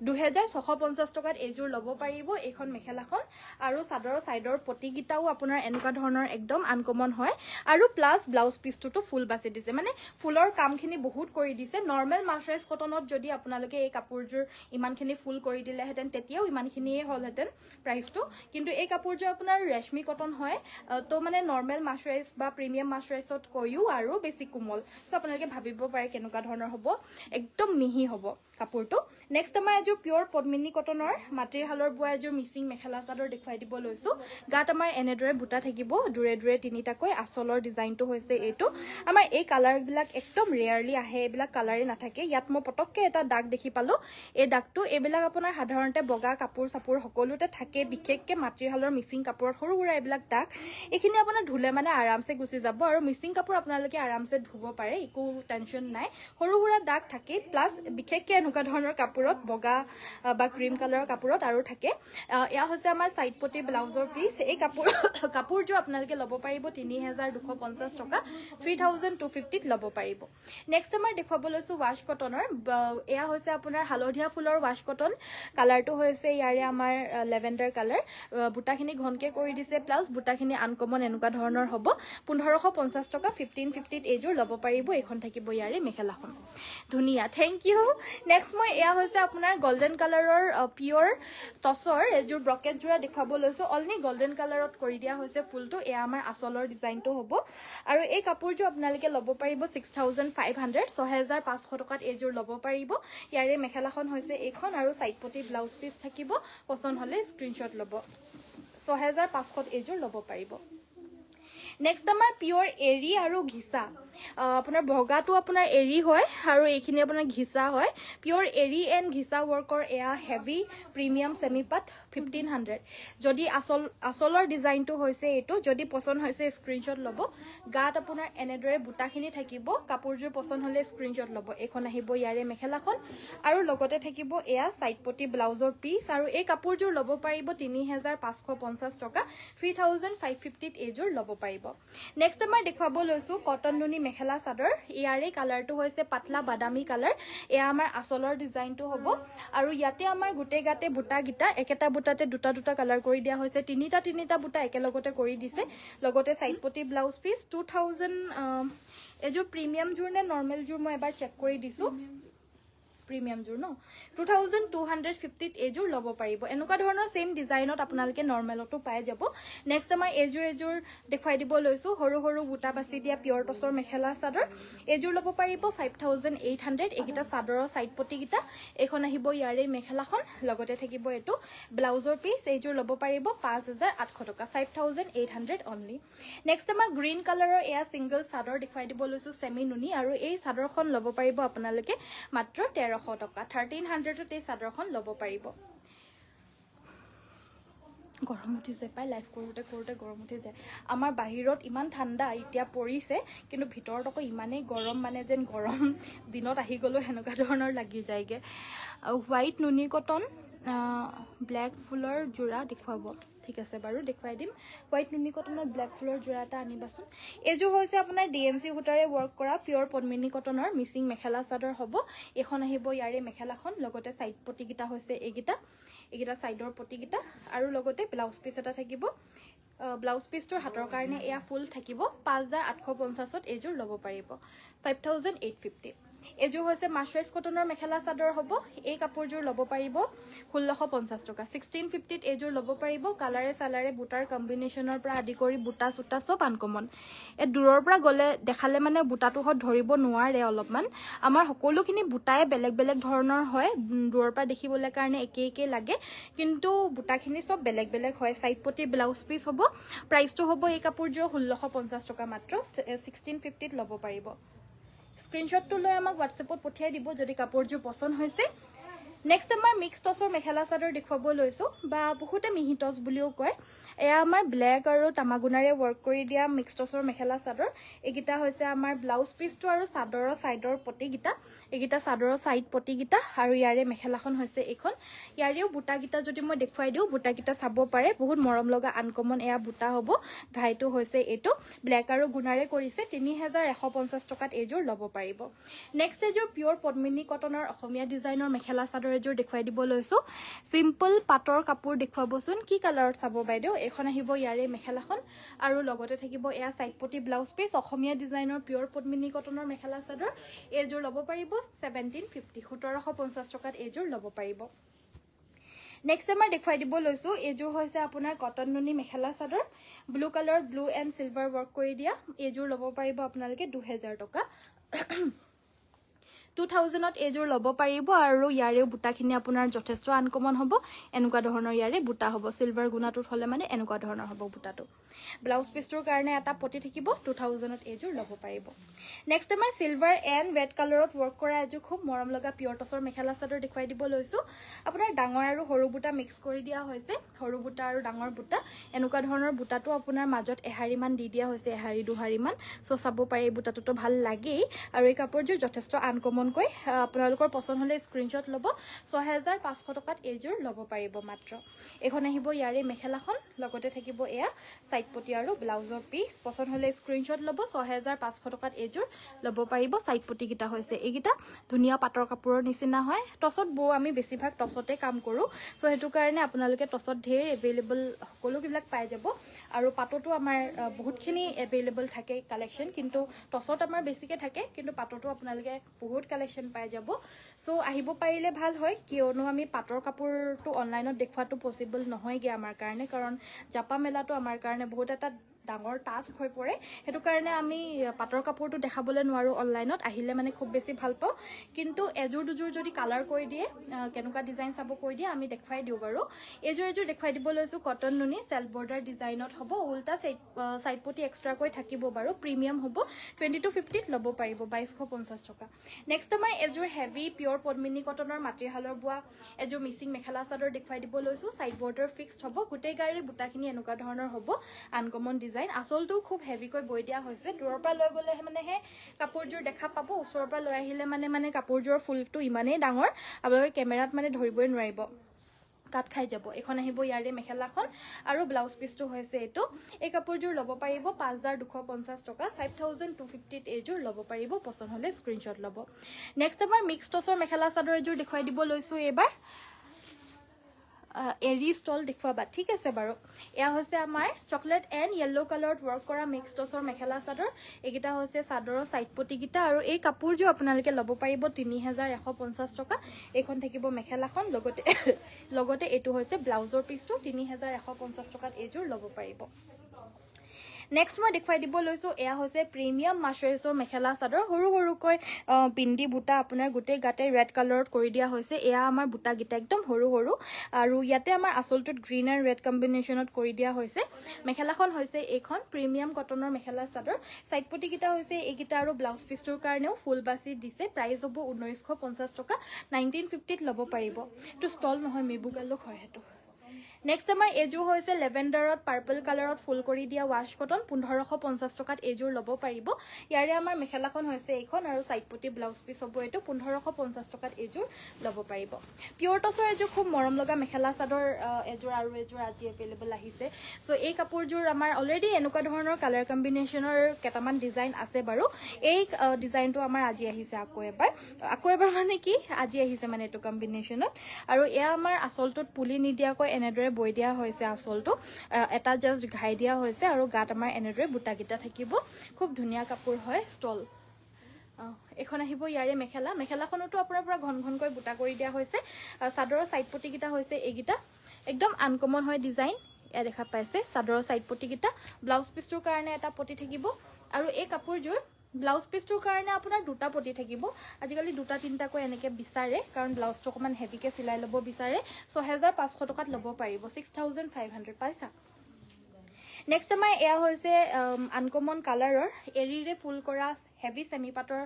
2650 টকাত এজোৰ ল'ব পাৰিব এখন মেখেলাখন আৰু চাদৰৰ সাইডৰ পটি গিটাও আপোনাৰ এনেকুৱা ধৰণৰ একদম আনকমন হয় আৰু প্লাস ব্লাউজ পিছটো ফুল বাছি দিছে মানে ফুলৰ কামখিনি বহুত কৰি দিছে নৰমাল মাৰ্চাৰাইজ কটনত যদি আপোনালোকে এই কাপোৰযোৰ ইমানখিনি ফুল কৰি দিলে হেতেন তেতিয়াও ইমানখিনিয়ে হল হেতেন প্ৰাইসটো কিন্তু এই কাপোৰযোৰ আপোনাৰ ৰেশমি কটন হয় তো মানে নৰমাল মাৰ্চাৰাইজ বা প্ৰিমিয়াম মাৰ্চাৰাইজত কৈও আৰু বেছি কোমল সো আপোনালোকে ভাবিব পাৰে কেনেকুৱা ধৰণৰ হ'ব একদম মিহি হ'ব কাপোৰটো নেক্সট আমাৰ এজোৰ পিয়ৰ পদ্মিনী কটনৰ মাটিৰ হালৰ বোৱা এজোৰ মিচিং মেখেলা চাদৰ দেখুৱাই দিব লৈছো গাত আমাৰ এনেদৰে বুটা থাকিব দুৰে দুৰে তিনিটাকৈ আসলৰ ডিজাইনটো হৈছে এইটো আমাৰ এই কালাৰ বিলাক একদম ৰেয়াৰলি আহে এইবিলাক কালাৰে নাথাকে ইয়াত মই পটককে এটা দাগ দেখি পালো এই দাগটো এইবিলাক আপোনাৰ সাধাৰণতে বগা কাপোৰ সাপোৰ সকলোতে থাকে বিশেষকৈ মাটিৰ হালৰ মিচিং কাপোৰত সৰু সৰু এইবিলাক দাগ এইখিনি আপোনাৰ ধুলে মানে আৰামছে গুচি যাব আৰু মিচিং কাপোৰ আপোনালোকে আৰামছে ধুব পাৰে একো টেনচন নাই সৰু সৰু দাগ থাকে প্লাস বিশেষকৈ এনেকুৱা ধৰণৰ কাপোৰত বগা বা ক্ৰীম কালাৰৰ কাপোৰত আৰু থাকে এয়া হৈছে আমাৰ সাইড পটি ব্লাউজৰ পিস এই কাপোৰযোৰ আপোনালোকে ল'ব পাৰিব 3250 টকা 3250 ত ল'ব পাৰিব নেক্সট আমাৰ দেখুৱাব লৈছো ৱাশ কটনৰ এয়া হৈছে আপোনাৰ হালধীয়া ফুলৰ ৱাশ কটন কালাৰটো হৈছে ইয়াৰে আমাৰ লেভেণ্ডাৰ কালাৰ বুটাখিনি ঘনকে কৰি দিছে প্লাস বুটাখিনি আনকমন এনেকুৱা ধৰণৰ হ'ব 1550 টকা 1550 ত এজোৰ ল'ব পাৰিব এখন থাকিব ইয়াৰে মেখেলাখন ধুনিয়া থ্যাংক ইউ নেক্সট মই এয়া হৈছে আপোনাৰ গোল্ডেন কালাৰৰ পিয়ৰ টছৰ এজোৰ ব্ৰকেট জোৰা দেখাব লৈছো অলনি গোল্ডেন কালাৰত কৰি দিয়া হৈছে ফুলটো এয়া আমাৰ আসলৰ ডিজাইনটো হ'ব আৰু এই কাপোৰযোৰ আপোনালোকে ল'ব পাৰিব 6500 টকাত এজোৰ ল'ব পাৰিব ইয়াৰে মেখেলাখন হৈছে এইখন আৰু সাইড পটি ব্লাউজ পিস থাকিব পছন্দ হলে স্ক্ৰিনশ্বট ল'ব 6500 এজোৰ ল'ব পাৰিব নেক্সট আমাৰ পিয়ৰ এৰি আৰু ঘিসা আপোনাৰ বগাটো আপোনাৰ এৰি হয় আৰু এইখিনি আপোনাৰ ঘিসা হয় পিয়ৰ এৰি এণ্ড ঘিসা ৱৰ্কৰ এয়া হেভি প্ৰিমিয়াম সেমি পাট 1500 যদি আসলৰ ডিজাইনটো হৈছে এটো যদি পছন্দ হৈছে স্ক্ৰিনশ্বট ল'ব গাত আপোনাৰ এনেদৰে বুটাখিনি থাকিব কাপোৰযোৰ পছন্দ হলে স্ক্ৰিনশ্বট ল'ব এখন আহিব ইয়াৰে মেখেলাখন আৰু লগতে থাকিব এয়া সাইড পটি ব্লাউজৰ পিস আৰু এই কাপোৰযোৰ ল'ব পাৰিব 3550 টকা 3550 ত এজোৰ ল'ব পাৰিব নেক্সট আমাৰ দেখুৱাব লৈছো কটন নুনি মেখেলা চাদৰ ইয়াৰে কালাৰটো হৈছে পাতলা বাদামী কালাৰ এয়া আমাৰ আসলৰ ডিজাইনটো হ'ব আৰু ইয়াতে আমাৰ গুটে গাতে বুটা গিটা একেটা বুটাতে দুটা দুটা কালাৰ কৰি দিয়া হৈছে তিনিটা বুটা একেলগতে কৰি দিছে লগতে সাইড পটি ব্লাউজ পিস 2000 এজোৰ প্ৰিমিয়াম জোৰ নে নৰ্মেল জোৰ মই এবাৰ চেক কৰি দিছো প্ৰিমিয়াম জোৰ ন 2250 ত এজোৰ ল'ব পাৰিব এনেকুৱা ধৰণৰ সেম ডিজাইনত আপোনালোকে নৰ্মেলটো পাই যাব নেক্সট আমাৰ এজোৰ দেখুৱাই দিব লৈছো সৰু সৰু বুটা বাছি দিয়া পিয়ৰ টছৰ মেখেলা চাদৰ এজোৰ ল'ব পাৰিব 5800 একিটা চাদৰৰ সাইড পটি গিটা এখন আহিব ইয়াৰে মেখেলাখন লগতে থাকিব এটো ব্লাউজৰ পিস এজোৰ ল'ব পাৰিব 5800 টকা 5800 অনলি নেক্সট আমাৰ গ্ৰীন কালাৰৰ এয়া সিঙ্গল চাদৰ দেখুৱাই দিব লৈছো সেমি নুনি আৰু এই চাদৰখন ল'ব পাৰিব আপোনালোকে মাত্ৰ 1300 টকা 1300 ত এই চাদৰখন ল'ব পাৰিব গৰম উঠি যায় পাই লাইভ কৰোতে গৰম উঠি যায় আমাৰ বাহিৰত ইমান ঠাণ্ডা এতিয়া পৰিছে কিন্তু ভিতৰত আকৌ ইমানেই গৰম মানে যেন গৰম দিনত আহি গলো হেনকা ধৰণৰ লাগি যায়গে হোৱাইট নুনি কটন ব্ল্যাক ফুলৰ জোৰা দেখুৱাব ঠিক আছে বাৰু দেখুৱাই দিম হোৱাইট নুনি কটনৰ ব্ল্যাক ফুলৰ জোৰা এটা আনিবাচোন এজো হৈছে আপোনাৰ ডিএমসি সূতাৰে ওয়াৰ্ক কৰা পিয়ৰ পদ্মিনী কটনৰ মিচিং মেখেলা চাদৰ হ'ব এখন আহিব ইয়াৰে মেখেলাখন লগতে সাইড পটি গিটা হৈছে এইগিটা সাইডৰ পটি গিটা আৰু লগতে ব্লাউজ পিস এটা থাকিব ব্লাউজ পিছটোৰ হাতৰ কাৰণে এয়া ফুল থাকিব 5850ত এইযোৰ ল'ব পাৰিব 5850 এইযোৰ হৈছে মাছৰাইজ কটনৰ মেখেলা চাদৰ হ'ব এই কাপোৰযোৰ ল'ব পাৰিব 1650 টকা 1650ত এইযোৰ ল'ব পাৰিব কালাৰে সালাৰে বুটাৰ কম্বিনেশ্যনৰ পৰা আদি কৰি বুটা চুটা সব আনকমন এ দূৰৰ পৰা গলে দেখালে মানে বুটাটো হত ধৰিব নোৱাৰে অলপমান আমাৰ সকলোখিনি বুটাই বেলেগ বেলেগ ধৰণৰ হয় দূৰৰ পৰা দেখিবলৈ কাৰণে একে একে লাগে কিন্তু বুটাখিনি সব বেলেগ বেলেগ হয় সাইড পটি ব্লাউজ পিস হ'ব প্ৰাইসটো হ'ব এই কাপোৰযোৰ 1650 টকা মাত্ৰ 1650ত ল'ব পাৰিব স্ক্ৰিনশ্বটটো লৈ আমাক WhatsAppত পঠিয়াই দিব যদি কাপোৰযোৰ পছন্দ হৈছে নেক্সট আমাৰ মিক্স টছৰ মেখেলা চাদৰ দেখুৱাব লৈছো বা বহুতে মিহি টছ বুলিও কয় এয়া আমাৰ ব্ল্যাক আৰু তামাগুনাৰে ওয়াৰ্ক কৰি দিয়া মিক্স টছৰ মেখেলা চাদৰ এগিটা হৈছে আমাৰ ব্লাউজ পিছটো আৰু চাদৰৰ সাইডৰ পটিগিটা এগিটা চাদৰৰ সাইড পটিগিটা আৰু ইয়াৰে মেখেলাখন হৈছে এইখন ইয়াৰেও বুটাগিটা যদি মই দেখুৱাই দিও বুটাগিটা চাব পাৰে বহুত মৰম লগা আনকমন এয়া বুটা হ'ব ঘাইটো হৈছে এটো ব্ল্যাক আৰু গুনাৰে কৰিছে 3150 টকাত এইযোৰ ল'ব পাৰিব নেক্সট এইযোৰ পিওৰ পদ্মিনী কটনৰ অসমীয়া ডিজাইনৰ মেখেলা চাদৰ এযোৰ দেখুৱাই দিব লৈছো সিম্পল পাটৰ কাপোৰ দেখুৱাবচোন কি কালাৰত চাব বাইদেউ এখন আহিব ইয়াৰে মেখেলাখন আৰু লগতে থাকিব এয়া সাইড পটি ব্লাউজ পিস অসমীয়া ডিজাইনৰ পিওৰ পদ্মিনী কটনৰ মেখেলা চাদৰ এইযোৰ ল'ব পাৰিব 1750 টকাত এইযোৰ ল'ব পাৰিব নেক্সট আমাৰ দেখুৱাই দিব লৈছো এইযোৰ হৈছে আপোনাৰ কটন নুনি mekhela chador blue colour blue and silver work কৰি দিয়া এইযোৰ ল'ব পাৰিব আপোনালোকে 2000 টকা 2000ত এইযোৰ ল'ব পাৰিব আৰু ইয়াৰেও বুটাখিনি আপোনাৰ যথেষ্ট আনকমন হ'ব এনেকুৱা ধৰণৰ ইয়াৰে বুটা হ'ব সিলভাৰ গুণাটোত হলে মানে এনেকুৱা ধৰণৰ হ'ব বুটাটো ব্লাউজ পিছটোৰ কাৰণে এটা পটি থাকিব 2000ত এইযোৰ ল'ব পাৰিব নেক্সট আমাৰ সিলভাৰ এণ্ড ৰেড কালাৰত ওয়াৰ্ক কৰা এযোৰ খুব মৰম লগা পিওৰ টছৰ মেখেলা চাদৰ দেখুৱাই দিব লৈছো আপোনাৰ ডাঙৰ আৰু সৰু বুটা মিক্স কৰি দিয়া হৈছে সৰু বুটা আৰু ডাঙৰ বুটা এনেকুৱা ধৰণৰ বুটাটো আপোনাৰ মাজত এহাৰি মান দি দিয়া হৈছে এহাৰি দুহাৰি মান সো চাব পাৰি বুটাটো ভাল লাগেই আৰু এই কাপোৰযোৰ যথেষ্ট আনকমন কৈ আপোনালোকৰ পছন্দ হলে স্ক্ৰিনশ্বট ল'ব 6500 টকাত এইযোৰ ল'ব পাৰিব মাত্ৰ এখন আহিব ইয়াৰে মেখেলাখন লগতে থাকিব এয়া সাইড পটি আৰু ব্লাউজৰ পিস পছন্দ হলে স্ক্ৰিনশ্বট ল'ব 6500 টকাত এইযোৰ ল'ব পাৰিব সাইড পটি গিটা হৈছে এইগিটা ধুনিয়া পাটৰ কাপোৰৰ নিচিনা হয় টছত বো আমি বেছিভাগ টছতে কাম কৰো সো হেতু কাৰণে আপোনালোকে টছত ঢেৰ এভেইলেবল সকলো কিবিলাক পাই যাব আৰু পাটটো আমাৰ বহুতখিনি এভেইলেবল থাকে কালেকশন কিন্তু টছত আমাৰ বেছিকে থাকে কিন্তু পাটটো আপোনালোকে বহুত কালেকশন পাই যাব সো আহিব পাৰিলে ভাল হয় কিয়নো আমি পাটৰ কাপোৰটো অনলাইনত দেখুৱাটো পসিবল নহয়গে আমাৰ কাৰণে কাৰণ জাপা মেলাটো আমাৰ কাৰণে বহুত এটা ডাঙৰ টাস্ক হৈ পৰে হেতু কাৰণে আমি পাটৰ কাপোৰটো দেখাবলৈ নোৱাৰো অনলাইনত আহিলে মানে খুব বেছি ভাল পাও কিন্তু এজোৰ দুজোৰ যদি কালাৰ কৰি দিয়ে কেনেকুৱা ডিজাইন চাব কৈ দিয়ে আমি দেখুৱাই দিও বাৰু এজোৰ দেখুৱাই দিব লৈছো কটন নুনি সেলফ বৰ্ডাৰ ডিজাইনত হ'ব উল্টা সাইড পটি এক্সট্ৰা কৈ থাকিব বাৰু প্ৰিমিয়াম হ'ব 2250ত ল'ব পাৰিব 2250 টকা নেক্সট আমাৰ এজোৰ হেভি পিওৰ পদ্মিনী কটনৰ মাটিহালৰ বুৱা এজোৰ মিচিং মেখেলা চাদৰ দেখুৱাই দিব লৈছো সাইড বৰ্ডাৰ ফিক্সড হ'ব গোটেই গাড়ী বুটাখিনি এনেকুৱা ধৰণৰ হ'ব আনকমন ডিজাইন আসলটো খুব হেভি কৈ বৈ দিয়া হৈছে দূৰৰ পৰা লৈ গলে মানে হে কাপোৰযোৰ দেখা পাব ওচৰৰ পৰা লৈ আহিলে মানে কাপোৰযোৰ ফুলটো ইমানেই ডাঙৰ আপোনালোকে কেমেৰাত মানে ধৰিবই নোৱাৰিব কাট খাই যাব এখন আহিব ইয়াৰে মেখেলাখন আৰু ব্লাউজ পিছটো হৈছে এটো এই কাপোৰযোৰ ল'ব পাৰিব 5250 টকা 5250ত এইযোৰ ল'ব পাৰিব পছন্দ হলে স্ক্ৰিনশ্বট ল'ব নেক্সট আমাৰ মিক্স টছৰ মেখেলা চাদৰ এযোৰ দেখুৱাই দিব লৈছো এবাৰ এৰি ষ্টল দেখুৱাবা ঠিক আছে বাৰু এয়া হৈছে আমাৰ চকলেট এণ্ড য়েলো কালাৰত ওয়াৰ্ক কৰা মিক্স টছৰ মেখেলা চাদৰ এগিটা হৈছে চাদৰৰ সাইড পটি গিটা আৰু এই কাপোৰযোৰ আপোনালোকে ল'ব পাৰিব 3150 টকা এখন থাকিব মেখেলাখন লগতে এটো হৈছে ব্লাউজৰ পিছটো 3150 টকাত এইযোৰ ল'ব পাৰিব নেক্সট মই দেখুৱাই দিব লৈছো এয়া হৈছে প্ৰিমিয়াম মাছৰাইজৰ মেখেলা চাদৰ সৰু সৰুকৈ পিন্দি বুটা আপোনাৰ গোটেই গাতে ৰেড কালাৰত কৰি দিয়া হৈছে এয়া আমাৰ বুটা গিটা একদম সৰু সৰু আৰু ইয়াতে আমাৰ আসলটোত গ্ৰীন এণ্ড ৰেড কম্বিনেশ্যনত কৰি দিয়া হৈছে মেখেলাখন হৈছে এইখন প্ৰিমিয়াম কটনৰ মেখেলা চাদৰ সাইড পটি গিটা হৈছে এইগিটা আৰু ব্লাউজ পিছটোৰ কাৰণেও ফুল বাছি দিছে প্ৰাইস হ'ব 1950 টকা 1950ত ল'ব পাৰিব টু ষ্টল নহয় মেবুগালক হয় হেতু নেক্সট আমাৰ এযোৰ হৈছে লেভেণ্ডাৰত পাৰ্পল কালাৰত ফুল কৰি দিয়া ৱাশ কটন 1550 টকাত এযোৰ ল'ব পাৰিব ইয়াৰে আমাৰ মেখেলাখন হৈছে এইখন আৰু সাইড পটি ব্লাউজ পিছ হ'ব এটো 1550 টকাত এযোৰ ল'ব পাৰিব পিওৰ টছৰ এযোৰ খুব মৰম লগা মেখেলা চাদৰ এযোৰ আৰু এযোৰ আজি এভেইলেবল আহিছে সো এই কাপোৰযোৰ আমাৰ অলৰেডি এনেকুৱা ধৰণৰ কালাৰ কম্বিনেশ্যনৰ কেটামান ডিজাইন আছে বাৰু এই ডিজাইনটো আমাৰ আজি আহিছে আকৌ এবাৰ মানে কি আজি আহিছে মানে এটো কম্বিনেশ্যনত আৰু এয়া আমাৰ আসলটোত পুলি নিদিয়াকৈ এনে এনেদৰে বৈ দিয়া হৈছে আঁচলটো এটা জাষ্ট ঘাই দিয়া হৈছে আৰু গাত আমাৰ এনেদৰে বুটাকিটা থাকিব খুব ধুনীয়া কাপোৰ হয় ষ্টল এখন আহিব ইয়াৰে মেখেলাখনতো আপোনাৰ পুৰা ঘন ঘনকৈ বুটা কৰি দিয়া হৈছে চাদৰৰ সাইড পটিকিটা হৈছে এইগিটা একদম আনকমন হয় ডিজাইন এয়া দেখা পাইছে চাদৰৰ সাইড পটিকিটা ব্লাউজ পিছটোৰ কাৰণে এটা পটি থাকিব আৰু এই কাপোৰযোৰ ব্লাউজ পিছটোৰ কাৰণে আপোনাৰ দুটা পটি থাকিব আজিকালি দুটা তিনটাকৈ এনেকে বিচাৰে কাৰণ ব্লাউজটো অকমান হেভিকে সিলাই ল'ব বিচাৰে 6500 টকাত ল'ব পাৰিব 6500 পাইছা নেক্সট আমাৰ এয়া হৈছে আনকমন কালাৰৰ এৰিৰে ফুল কৰা হেভি সেমি পাটৰ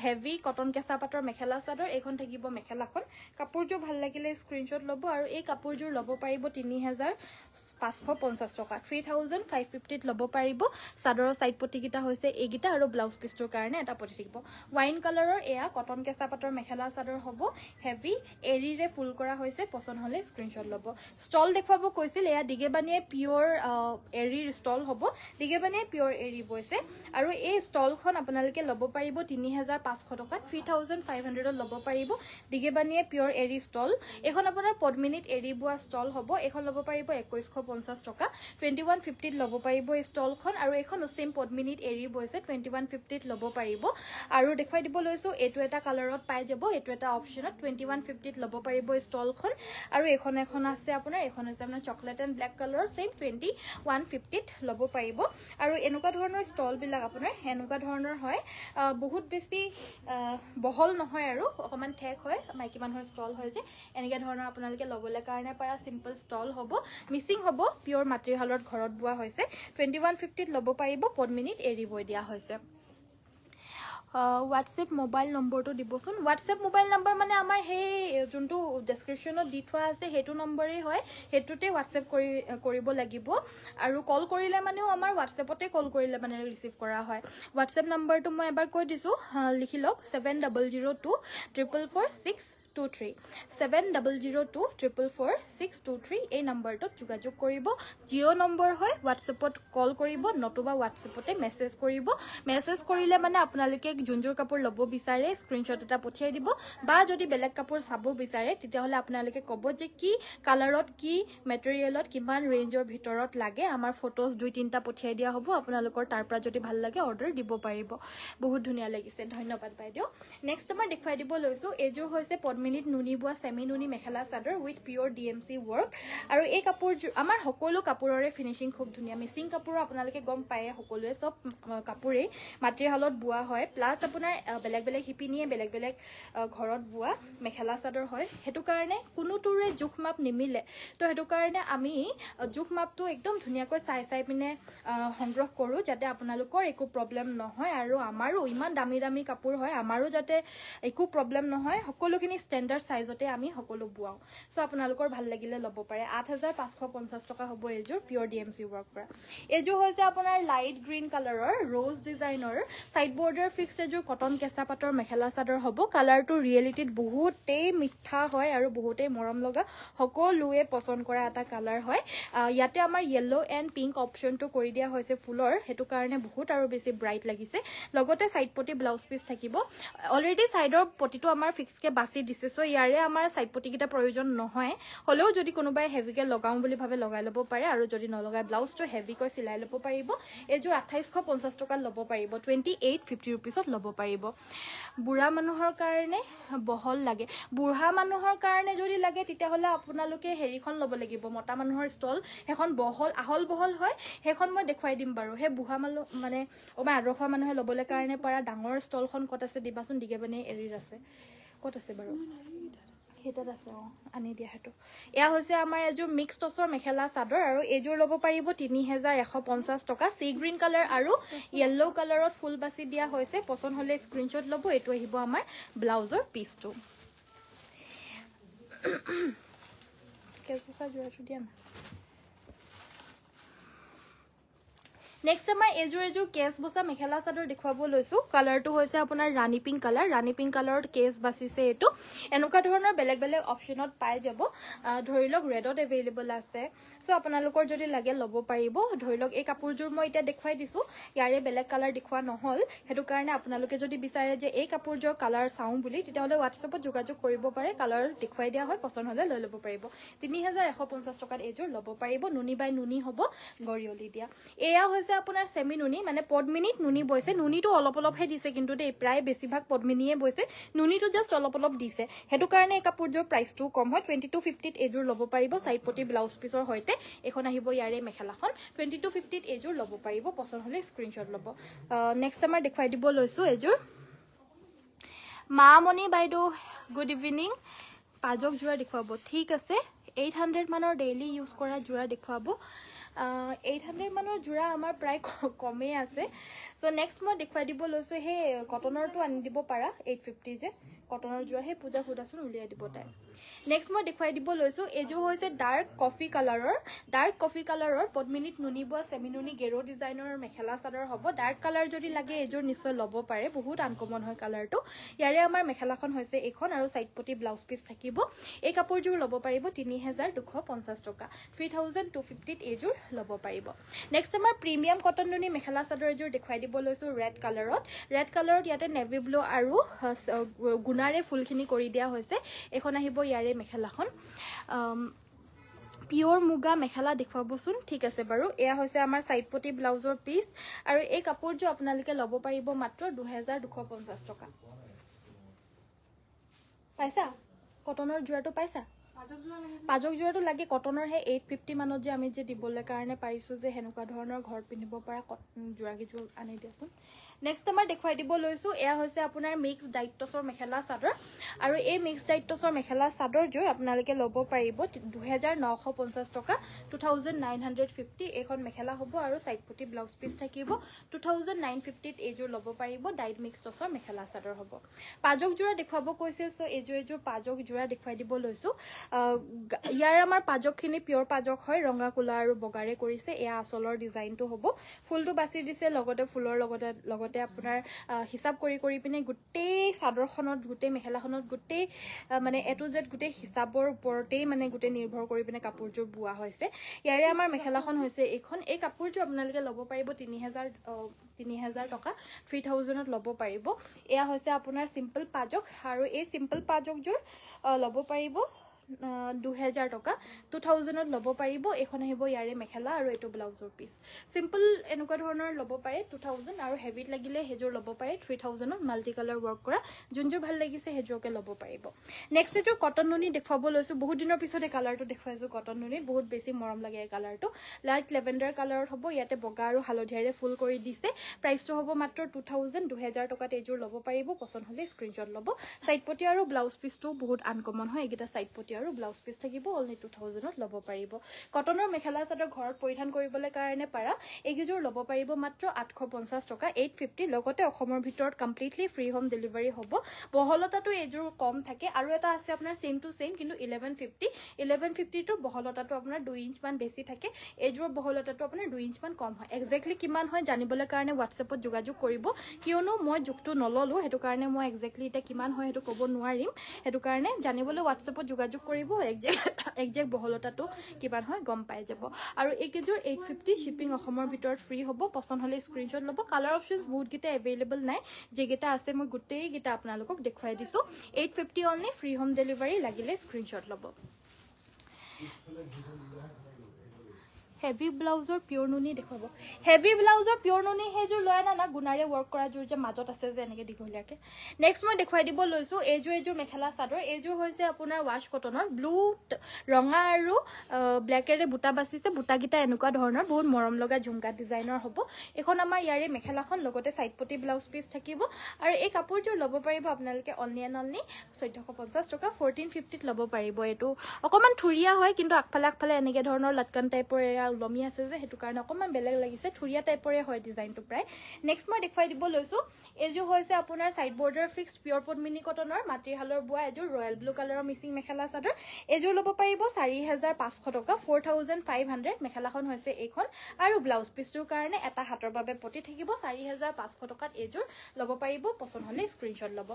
হেভি কটন কেঁচা পাটৰ মেখেলা চাদৰ এইখন থাকিব মেখেলাখন কাপোৰযোৰ ভাল লাগিলে স্ক্ৰীনশ্বট ল'ব আৰু এই কাপোৰযোৰ ল'ব পাৰিব 3550 টকা 3550 ত ল'ব পাৰিব চাদৰৰ সাইড পটিকিটা হৈছে এইগিটা আৰু ব্লাউজ পিছটোৰ কাৰণে এটা পটি থাকিব ওয়াইন কালাৰৰ এয়া কটন কেঁচা পাটৰ মেখেলা চাদৰ হ'ব হেভি এৰিৰে ফুল কৰা হৈছে পছন্দ হলে স্ক্ৰীনশ্বট ল'ব ষ্টল দেখুৱাব কৈছিল এয়া দিগেবানিয়ে পিওৰ এৰিৰ ষ্টল হ'ব দিগেবানিয়ে পিওৰ এৰি বৈছে আৰু এই ষ্টলখন আপোনালোকে ল'ব পাৰিব 3500 টকা 3500 ত ল'ব পাৰিব দিগেবানিয়ে পিওৰ এৰি ষ্টল এখন আপোনাৰ পদ্মিনীত এৰি বুৱা ষ্টল হ'ব এখন ল'ব পাৰিব 2150 টকা 2150 ত ল'ব পাৰিব এই ষ্টলখন আৰু এখন সেম পদ্মিনীত এৰি বৈছে 2150 ত ল'ব পাৰিব আৰু দেখুৱাই দিব লৈছো এটো এটা কালাৰত পাই যাব এটো এটা অপচনত 2150 ত ল'ব পাৰিব এই ষ্টলখন আৰু এখন আছে আপোনাৰ এখন আছে আপোনাৰ চকলেট এণ্ড ব্ল্যাক কালাৰৰ সেম 2150 ত ল'ব পাৰিব আৰু এনেকুৱা ধৰণৰ ষ্টল বিলাক আপোনাৰ এনেকুৱা ধৰণৰ হয় বহুত বেছি বহল নহয় আৰু অকমান ঠেক হয় মাইকি মানুহৰ ষ্টল হয় যে এনেকা ধৰণৰ আপোনালোকে ল'বলৈ কাৰণে পাৰা সিম্পল ষ্টল হ'ব মিসিং হ'ব পিওৰ মাটিহালত ঘৰত বুৱা হৈছে 2150 ত ল'ব পাৰিব পদ্মিনীত এৰি বৈ দিয়া হৈছে WhatsApp মোবাইল নম্বৰটো দিবচোন WhatsApp মোবাইল নম্বৰ মানে আমাৰ সেই যোনটো ডেসক্ৰিপচনত দি থোৱা আছে হেতু নম্বৰেই হয় হেতুতে WhatsApp কৰিব লাগিব আৰু কল কৰিলে মানেও আমাৰ WhatsAppতে কল কৰিলে মানে ৰিসিভ কৰা হয় WhatsApp নম্বৰটো মই এবাৰ কৈ দিছো লিখি লওক 7002444623 7002444623 এই নম্বৰটো যোগাযোগ কৰিব জিও নম্বৰ হয় WhatsAppত কল কৰিব নতুবা WhatsAppতে মেসেজ কৰিব মেসেজ কৰিলে মানে আপোনালোকে জুনজুৰ কাপোৰ ল'ব বিচাৰে স্ক্ৰীনশ্বট এটা পঠিয়াই দিব বা যদি বেলেগ কাপোৰ চাব বিচাৰে তেতিয়া হলে আপোনালোকে ক'ব যে কি কালাৰত কি মেটেৰিয়েলত কিমান ৰেঞ্জৰ ভিতৰত লাগে আমাৰ ফটোজ 2-3টা পঠিয়াই দিয়া হ'ব আপোনালোকৰ তাৰ পৰা যদি ভাল লাগে অৰ্ডাৰ দিব পাৰিব বহুত ধুনীয়া লাগিছে ধন্যবাদ বাইদেউ নেক্সট আমাৰ দেখুৱাই দিব লৈছো এজো হৈছে পদ্মিনীত নুনি বুৱা সেমি নুনি মেখেলা চাদৰ উইথ পিওৰ DMC ওয়াৰ্ক আৰু এই কাপোৰ আমাৰ সকলো কাপোৰৰে ফিনিশিং খুব ধুনীয়া মিসিং কাপোৰ আপোনালোকে গম পায় সকলোৱে সব কাপোৰে মাটিহালত বুৱা হয় প্লাস আপোনাৰ বেলেগ বেলেগ হিপিনিয়ে বেলেগ বেলেগ ঘৰত বুৱা মেখেলা চাদৰ হয় হেতু কাৰণে কোনোটোৰে জোখ মাপ নিমিলে তো হেতু কাৰণে আমি জোখ মাপটো একদম ধুনীয়াকৈ চাই পিনে সংগ্ৰহ কৰো যাতে আপোনালোকৰ একো প্ৰবলেম নহয় আৰু আমাৰো ইমান দামী দামী কাপোৰ হয় আমাৰো যাতে একো প্ৰবলেম নহয় সকলোখিনি ষ্টেণ্ডাৰ্ড সাইজতে আমি সকলো বুৱাও সো আপোনালোকৰ ভাল লাগিলে ল'ব পাৰে 8550 টকা হ'ব এজোৰ পিওৰ DMC ওয়াৰ্ক কৰা এজোৰ হৈছে আপোনাৰ লাইট গ্ৰীণ কালাৰৰ ৰ'জ ডিজাইনৰ সাইড বৰ্ডাৰ ফিক্স এজোৰ কটন কেঁচা পাটৰ মেখেলা চাদৰ হ'ব কালাৰটো ৰিয়েলিটিত বহুতেই মিঠা হয় আৰু বহুতেই মৰম লগা সকলোৱে পছন্দ কৰা এটা কালাৰ হয় ইয়াতে আমাৰ ইয়েলো এণ্ড পিংক অপচনটো কৰি দিয়া হৈছে ফুলৰ হেতু কাৰণে বহুত আৰু বেছি ব্ৰাইট লাগিছে লগতে সাইড পটি ব্লাউজ পিস থাকিব অলৰেডি সাইডৰ পটিটো আমাৰ ফিক্সকে বাছি দিছে সো ইয়াৰে আমাৰ সাইড পটিকিটা প্ৰয়োজন নহয় হলেও যদি কোনোবাই হেভিকে লগাও বুলি ভাবে লগাই ল'ব পাৰে আৰু যদি নলগাই ব্লাউজটো হেভিকৈ সিলাই ল'ব পাৰিব এজোৰ 2850 টকা ল'ব পাৰিব 2850 रुपीसত ল'ব পাৰিব বুঢ়া মানুহৰ কাৰণে বহল লাগে বুঢ়া মানুহৰ কাৰণে যদি লাগে তেতিয়া হলে আপোনালোকে হেৰিখন ল'ব লাগিব মতা মানুহৰ ষ্টল এখন বহল আহল বহল হয় হেখন মই দেখুৱাই দিম বাৰু হে বুঢ়া মানুহ মানে আমাৰ আদৰ্শ মানুহে ল'বলৈ কাৰণে পাৰা ডাঙৰ ষ্টলখন কত আছে দিবাচোন দিগেবানি এৰিৰ আছে কত আছে বাৰু হেতাত আছে আনি দিয়া হেতু এয়া হৈছে আমাৰ এজোৰ মিক্স টছৰ মেখেলা চাদৰ আৰু এজোৰ ল'ব পাৰিব 3150 টকা সি গ্ৰীন কালাৰ আৰু ইয়েলো কালাৰত ফুল বাছি দিয়া হৈছে পছন্দ হলে স্ক্ৰীনশ্বট ল'ব এটো আহিব আমাৰ ব্লাউজৰ পিছটো কেকুসা জোৰাটো দিয়া না নেক্সট আমাৰ এযোৰ কেছ বসা মেখেলা চাদৰ দেখুৱাব লৈছো কালাৰটো হৈছে আপোনাৰ ৰাণী পিংক কালাৰত কেছ বাছিছে এটো এনেকুৱা ধৰণৰ বেলেগ বেলেগ অপচনত পাই যাব ধৰি লওক ৰেডত এভেইলেবল আছে সো আপোনালোকৰ যদি লাগে ল'ব পাৰিব ধৰি লওক এই কাপোৰযোৰ মই এতিয়া দেখুৱাই দিছো ইয়াৰে বেলেগ কালাৰ দেখুৱা নহল হেতু কাৰণে আপোনালোকে যদি বিচাৰে যে এই কাপোৰযোৰ কালাৰ চাও বুলি তেতিয়াহলে WhatsAppত যোগাযোগ কৰিব পাৰে কালাৰ দেখুৱাই দিয়া হয় পছন্দ হলে লৈ ল'ব পাৰিব 3150 টকাত এযোৰ ল'ব পাৰিব নুনি বাই নুনি হ'ব গৰিয়লি দিয়া এয়া হৈছে আপোনাৰ সেমি নুনি মানে পদ্মিনীত নুনি বৈছে নুনিটো অলপ অলপহে দিছে কিন্তু দেই প্ৰায় বেছিভাগ পদ্মিনীয়ে বৈছে নুনিটো জাস্ট অলপ অলপ দিছে হেতু কাৰণে এই কাপোৰযোৰ প্ৰাইসটো কম হয় 2250 ত এযোৰ ল'ব পাৰিব সাইড পটি ব্লাউজ পিছৰ হৈতে এখন আহিব ইয়াৰে মেখেলাখন 2250 ত এযোৰ ল'ব পাৰিব পছন্দ হলে স্ক্ৰিনশ্বট ল'ব নেক্সট আমাৰ দেখুৱাই দিব লৈছো এযোৰ মামনি বাইদেউ গুড ইভিনিং পাজক জোৰা দেখুৱাব ঠিক আছে 800 মানৰ ডেইলি ইউজ কৰা জোৰা দেখুৱাব 800 মানৰ জোৰা আমাৰ প্ৰায় কমে আছে সো নেক্সট মই দেখুৱাই দিব লৈছো হে কটনৰটো আনি দিব পাৰা 850 যে কটনৰ জোৰা হে পূজা ফুদাছুন উলিয়াই দিব তাই নেক্সট মই দেখুৱাই দিব লৈছো এযোৰ হৈছে ডাৰ্ক কফি কালাৰৰ পদ্মিনীত নুনি বোৱা সেমি নুনি গেৰো ডিজাইনৰ মেখেলা চাদৰ হ'ব ডাৰ্ক কালাৰ যদি লাগে এযোৰ নিশ্চয় ল'ব পাৰে বহুত আনকমন হয় কালাৰটো ইয়াৰে আমাৰ মেখেলাখন হৈছে এখন আৰু সাইড পটি ব্লাউজ পিস থাকিব এই কাপোৰযোৰ ল'ব পাৰিব 3250 টকা 3250 ত এযোৰ ল'ব পাৰিব নেক্সট আমাৰ প্ৰিমিয়াম কটন নুনি মেখেলা চাদৰ এযোৰ দেখুৱাই দিব লৈছো ৰেড কালাৰত ইয়াতে নেভি ব্লু আৰু গুণাৰে ফুলখিনি কৰি দিয়া হৈছে এখন আহিব ইয়াৰে মেখেলাখন পিওৰ মুগা মেখেলা দেখুৱাবচোন ঠিক আছে বাৰু এয়া হৈছে আমাৰ সাইড পটি ব্লাউজৰ পিস আৰু এই কাপোৰযোৰ আপোনালোকে ল'ব পাৰিব মাত্ৰ 2250 টকা পাইছা কটনৰ জোৰাটো পাইছা পাজক জোৰাটো লাগে কটনৰ হে 850 মানত যে আমি যে দিবলৈ কাৰণে পাৰিছো যে হেনুকা ধৰণৰ ঘৰ পিন্ধিব পৰা জোৰা কিজোৰ আনি দিয়াচোন নেক্সট আমাৰ দেখুৱাই দিব লৈছো এয়া হৈছে আপোনাৰ মিক্স ডাইটছৰ মেখেলা চাদৰ আৰু এই মিক্স ডাইটছৰ মেখেলা চাদৰ জোৰ আপোনালোকে ল'ব পাৰিব 2950 টকা 2950 এখন মেখেলা হ'ব আৰু সাইড পটি ব্লাউজ পিস থাকিব 2950 ত এযোৰ ল'ব পাৰিব ডাইট মিক্স টছৰ মেখেলা চাদৰ হ'ব পাজক জোৰা দেখুৱাব কৈছে সো এযোৰ পাজক জোৰা দেখুৱাই দিব লৈছো ইয়াৰ আমাৰ পাজকখিনি পিওৰ পাজক হয় ৰঙা কোলা আৰু বগাৰে কৰিছে এয়া আচলৰ ডিজাইনটো হ'ব ফুলটো বাছি দিছে লগতে ফুলৰ লগতে আপোনাৰ হিসাব কৰি পিনে গুটেই চাদৰখনত গুটেই মেখেলাখনত গুটেই মানে এ টু জেড গুটেই হিসাবৰ ওপৰতেই মানে গুটেই নিৰ্ভৰ কৰি পিনে কাপোৰযোৰ বুৱা হৈছে ইয়াৰে আমাৰ মেখেলাখন হৈছে এইখন এই কাপোৰযোৰ আপোনালোকে ল'ব পাৰিব 3000 টকা 3000 ত ল'ব পাৰিব এয়া হৈছে আপোনাৰ সিম্পল পাজক আৰু এই সিম্পল পাজকযোৰ ল'ব পাৰিব 2000 টকা 2000 ত ল'ব পাৰিব এখন আহিব ইয়াৰে মেখেলা আৰু এটো ব্লাউজৰ পিস সিম্পল এনেকুৱা ধৰণৰ ল'ব পাৰে 2000 আৰু হেভিত লাগিলে হেজোৰ ল'ব পাৰে 3000 ত মাল্টি কালাৰ ওয়াৰ্ক কৰা যোনযোৰ ভাল লাগিছে হেজোৰকে ল'ব পাৰিব নেক্সট এটো কটন নুনি দেখুৱাব লৈছো বহুত দিনৰ পিছতে কালাৰটো দেখুৱাইছো কটন নুনি বহুত বেছি মৰম লাগে এই কালাৰটো লাইট লেভেণ্ডাৰ কালাৰত হ'ব ইয়াতে বগা আৰু হালধীয়াৰে ফুল কৰি দিছে প্ৰাইসটো হ'ব মাত্ৰ 2000 টকাত এযোৰ ল'ব পাৰিব পছন্দ হলে স্ক্ৰিনশ্বট ল'ব সাইড পটি আৰু ব্লাউজ পিসটো বহুত আনকমন হয় এগিটা সাইড পটি আৰু ব্লাউজ পিস থাকিব অনলি 2000 ত ল'ব পাৰিব কটনৰ মেখেলা চাদৰ ঘৰত পৰিধান কৰিবলৈ কাৰণে পাৰা এইযোৰ ল'ব পাৰিব মাত্ৰ 850 টকা 850 লগতে অসমৰ ভিতৰত কমপ্লিটলি ফ্ৰী হোম ডেলিভাৰী হ'ব বহলতাটো এযোৰ কম থাকে আৰু এটা আছে আপোনাৰ সেম টু সেম কিন্তু 1150 টো বহলতাটো আপোনাৰ 2 ইঞ্চ মান বেছি থাকে এযোৰ বহলতাটো আপোনাৰ 2 ইঞ্চ মান কম হয় এক্স্যাক্টলি কিমান হয় জানিবলৈ কাৰণে WhatsAppত যোগাযোগ কৰিব কিয়নো মই যুক্তটো নললো হেতু কাৰণে মই এক্স্যাক্টলি এটা কিমান হয় হেতু ক'ব নোৱাৰিম হেতু কাৰণে জানিবলৈ WhatsAppত যোগাযোগ কৰিব একজেক্ট বহলতাটো কিমান হয় গম পাই যাব আৰু এইকেযোৰ 850 শিপিং অসমৰ ভিতৰত ফ্ৰী হ'ব পছন্দ হলে স্ক্ৰিনশ্বট ল'ব কালাৰ অপচনস বহুত গিটা अवेलेबल নাই যেগেটা আছে মই গুটেই গিটা আপোনালোকক দেখুৱাই দিছো 850 অনলি ফ্ৰী হোম ডেলিভাৰী লাগিলে স্ক্ৰিনশ্বট ল'ব হেভি ব্লাউজৰ পিওৰ নুনি দেখুৱাব হেভি ব্লাউজৰ পিওৰ নুনি হেজোৰ লয় না গুণাৰে ওয়াৰ্ক কৰা জোৰ যে মাজত আছে যে এনেকে দিঘলিয়াকে নেক্সট মই দেখুৱাই দিব লৈছো এযোৰ মেখেলা চাদৰ এযোৰ হৈছে আপোনাৰ ওয়াশ কটনৰ ব্লু ৰঙা আৰু ব্ল্যাকেৰে বুটা বাছিছে বুটা গিটা এনেকুৱা ধৰণৰ বহুত মৰম লগা ঝুমকা ডিজাইনৰ হ'ব এখন আমাৰ ইয়াৰে মেখেলাখন লগতে সাইড পটি ব্লাউজ পিস থাকিব আৰু এই কাপোৰযোৰ ল'ব পাৰিব আপোনালোকে অনলি 1450 টকা 1450 ত ল'ব পাৰিব এটো অকমান থুৰিয়া হয় কিন্তু আগফালে এনেকে ধৰণৰ লটকন টাইপৰ ওলমি আছে যে হেতু কাৰণে অকমান বেলেগ লাগিছে থুৰিয়া টাইপৰে হয় ডিজাইনটো প্ৰায় নেক্সট মই দেখুৱাই দিব লৈছো এজো হৈছে আপোনাৰ সাইড বৰ্ডাৰ ফিক্সড পিওৰ পদ্মিনী কটনৰ মাটিহালৰ বুৱা এজো ৰয়েল ব্লু কালাৰৰ মিচিং মেখেলা চাদৰ এজো ল'ব পাৰিব 4500 টকা 4500 মেখেলাখন হৈছে এইখন আৰু ব্লাউজ পিছটোৰ কাৰণে এটা হাতৰ বাবে পটি থাকিব 4500 টকাত এজোৰ ল'ব পাৰিব পছন্দ হলে স্ক্ৰিনশ্বট ল'ব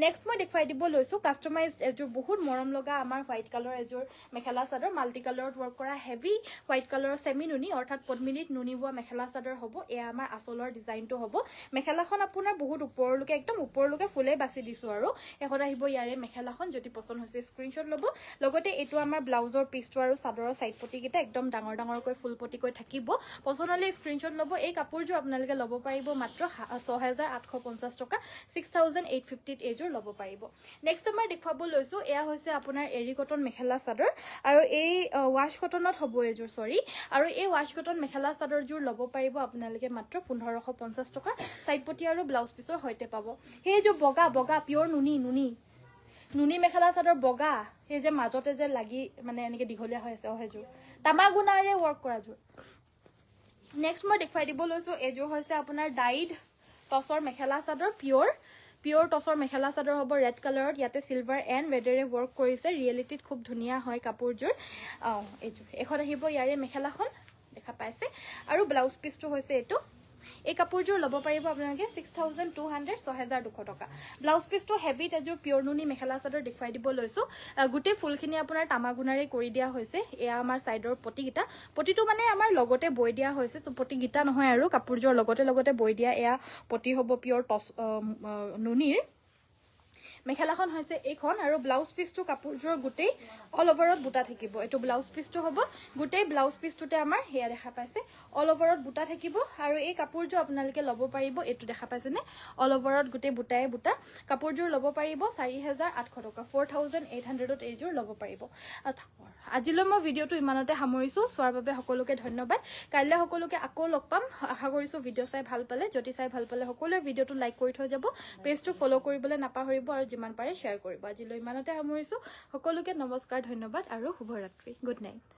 নেক্সট মই দেখুৱাই দিব লৈছো কাস্টমাইজড এজোৰ বহুত মৰম লগা আমাৰ হোৱাইট কালাৰ এজোৰ মেখেলা চাদৰ মাল্টি কালাৰত ৱৰ্ক কৰা হেভি হোৱাইট কালাৰৰ সেমি নুনি অৰ্থাৎ পদ্মিনীত নুনি বোৱা মেখেলা চাদৰ হ'ব এয়া আমাৰ আসলৰ ডিজাইনটো হ'ব মেখেলাখন আপোনাৰ বহুত ওপৰলৈকে একদম ওপৰলৈকে ফুলে বাছি দিছো আৰু এখন আহিব ইয়াৰে মেখেলাখন যদি পছন্দ হৈছে স্ক্ৰিনশ্বট ল'ব লগতে এটো আমাৰ ব্লাউজৰ পিছটো আৰু চাদৰৰ সাইড পটি কিটা একদম ডাঙৰ ডাঙৰকৈ ফুল পটি কৈ থাকিব পছন্দ হলে স্ক্ৰিনশ্বট ল'ব এই কাপোৰযোৰ আপোনালোকে ল'ব পাৰিব মাত্ৰ 6850 টকা 6850 এজোৰ ল'ব পাৰিব নেক্সট আমাৰ দেখুৱাব লৈছো এয়া হৈছে আপোনাৰ এৰি কটন মেখেলা চাদৰ আৰু এই ওয়াশ কটনত হ'ব এজোৰ সৰি আৰু এই ওয়াশ কটন মেখেলা চাদৰযোৰ ল'ব পাৰিব আপোনালোকে মাত্ৰ 1550 টকা সাইড পটি আৰু ব্লাউজ পিছৰ হৈতে পাব সেই যে বগা বগা পিওৰ নুনি নুনি নুনি মেখেলা চাদৰ বগা সেই যে মাজতে যে লাগি মানে এনেকে দিঘলীয়া হৈ আছে হেজোৰ তামাগুনাৰে ৱৰ্ক কৰাজোৰ নেক্সট মই দেখুৱাই দিব লৈছো এজোৰ হৈছে আপোনাৰ ডাইড টসৰ মেখেলা চাদৰ পিওৰ টসৰ মেখেলা চাদৰ হ'ব ৰেড কালাৰত ইয়াতে সিলভাৰ এণ্ড ৰেডেৰে ৱৰ্ক কৰিছে ৰিয়েলিটিত খুব ধুনীয়া হয় কাপোৰযোৰ এজোৰ এখন আহিব ইয়াৰে মেখেলাখন দেখা পাইছে আৰু ব্লাউজ পিছটো হৈছে এটো এই কাপোৰযোৰ ল'ব পাৰিব আপোনালোকে 6200 6200 টকা ব্লাউজ পিছটো হেভি তেজোৰ পিওৰ নুনি মেখেলা চাদৰ দেখুৱাই দিব লৈছো গুটে ফুলখিনি আপোনাৰ তামাগুনাৰে কৰি দিয়া হৈছে এয়া আমাৰ সাইডৰ পটিগিটা পটিটো মানে আমাৰ লগতে বৈ দিয়া হৈছে তো পটিগিটা নহয় আৰু কাপোৰযোৰ লগতে বৈ দিয়া এয়া পটি হ'ব পিওৰ টস নুনিৰ মেখেলাখন হৈছে এইখন আৰু ব্লাউজ পিছটো কাপোৰযোৰ গুটেই অল ওভাৰত বুটা থাকিব এটো ব্লাউজ পিছটো হ'ব গুটেই ব্লাউজ পিছটোতে আমাৰ হেয়া দেখা পাইছে অল ওভাৰত বুটা থাকিব আৰু এই কাপোৰযোৰ আপোনালোকে ল'ব পাৰিব এটো দেখা পাইছে নে অল ওভাৰত গুটেই বুটাই বুটা কাপোৰযোৰ ল'ব পাৰিব 4800 টকা 4800ত এইযোৰ ল'ব পাৰিব আজিলৈ মই ভিডিওটো ইমানতে সামৰিছো সোৱাৰ বাবে সকলোকে ধন্যবাদ কাইলৈ সকলোকে আকৌ লগ পাম আশা কৰিছো ভিডিও চাই ভাল পালে যদি চাই ভাল পালে সকলোৱে ভিডিওটো লাইক কৰি থৈ যাব পেজটো ফলো কৰিবলৈ নাপাহৰিব আৰু যিমান পাৰে শেয়াৰ কৰিব আজিলৈ ইমানতে সামৰিছো সকলোকে নমস্কাৰ ধন্যবাদ আৰু শুভৰাত্ৰি গুড নাইট